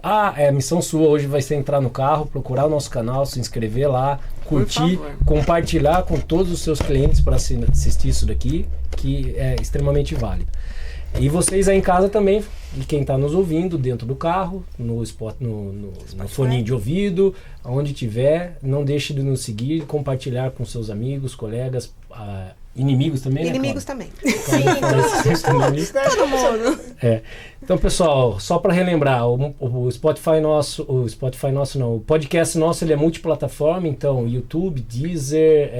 A missão sua hoje vai ser entrar no carro, procurar o nosso canal, se inscrever lá, curtir, compartilhar com todos os seus clientes para assistir isso daqui, que é extremamente válido. E vocês aí em casa também, e quem está nos ouvindo, dentro do carro, no fone de ouvido, aonde tiver, não deixe de nos seguir, compartilhar com seus amigos, colegas, inimigos também, inimigos, né, também. Sim, todo mundo. Então, pessoal, só para relembrar, o podcast nosso, ele é multiplataforma, então YouTube, Deezer,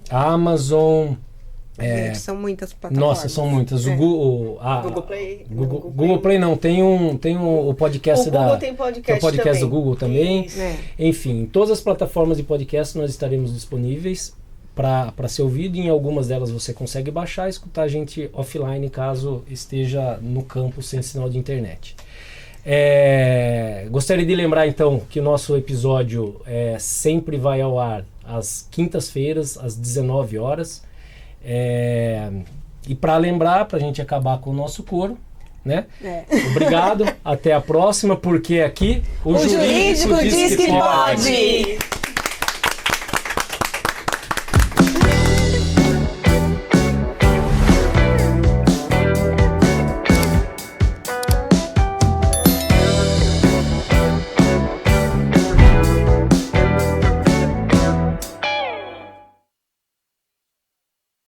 Amazon. São muitas plataformas. Nossa, são muitas. O Google Play. Google Play não, tem o podcast o Google tem podcast, o podcast do Google também. Enfim, em todas as plataformas de podcast nós estaremos disponíveis para ser ouvido. Em algumas delas você consegue baixar e escutar a gente offline caso esteja no campo sem sinal de internet. Gostaria de lembrar então que o nosso episódio sempre vai ao ar às quintas-feiras, às 19 horas. E para lembrar, para a gente acabar com o nosso coro, né? Obrigado, até a próxima, porque aqui o jurídico diz que pode.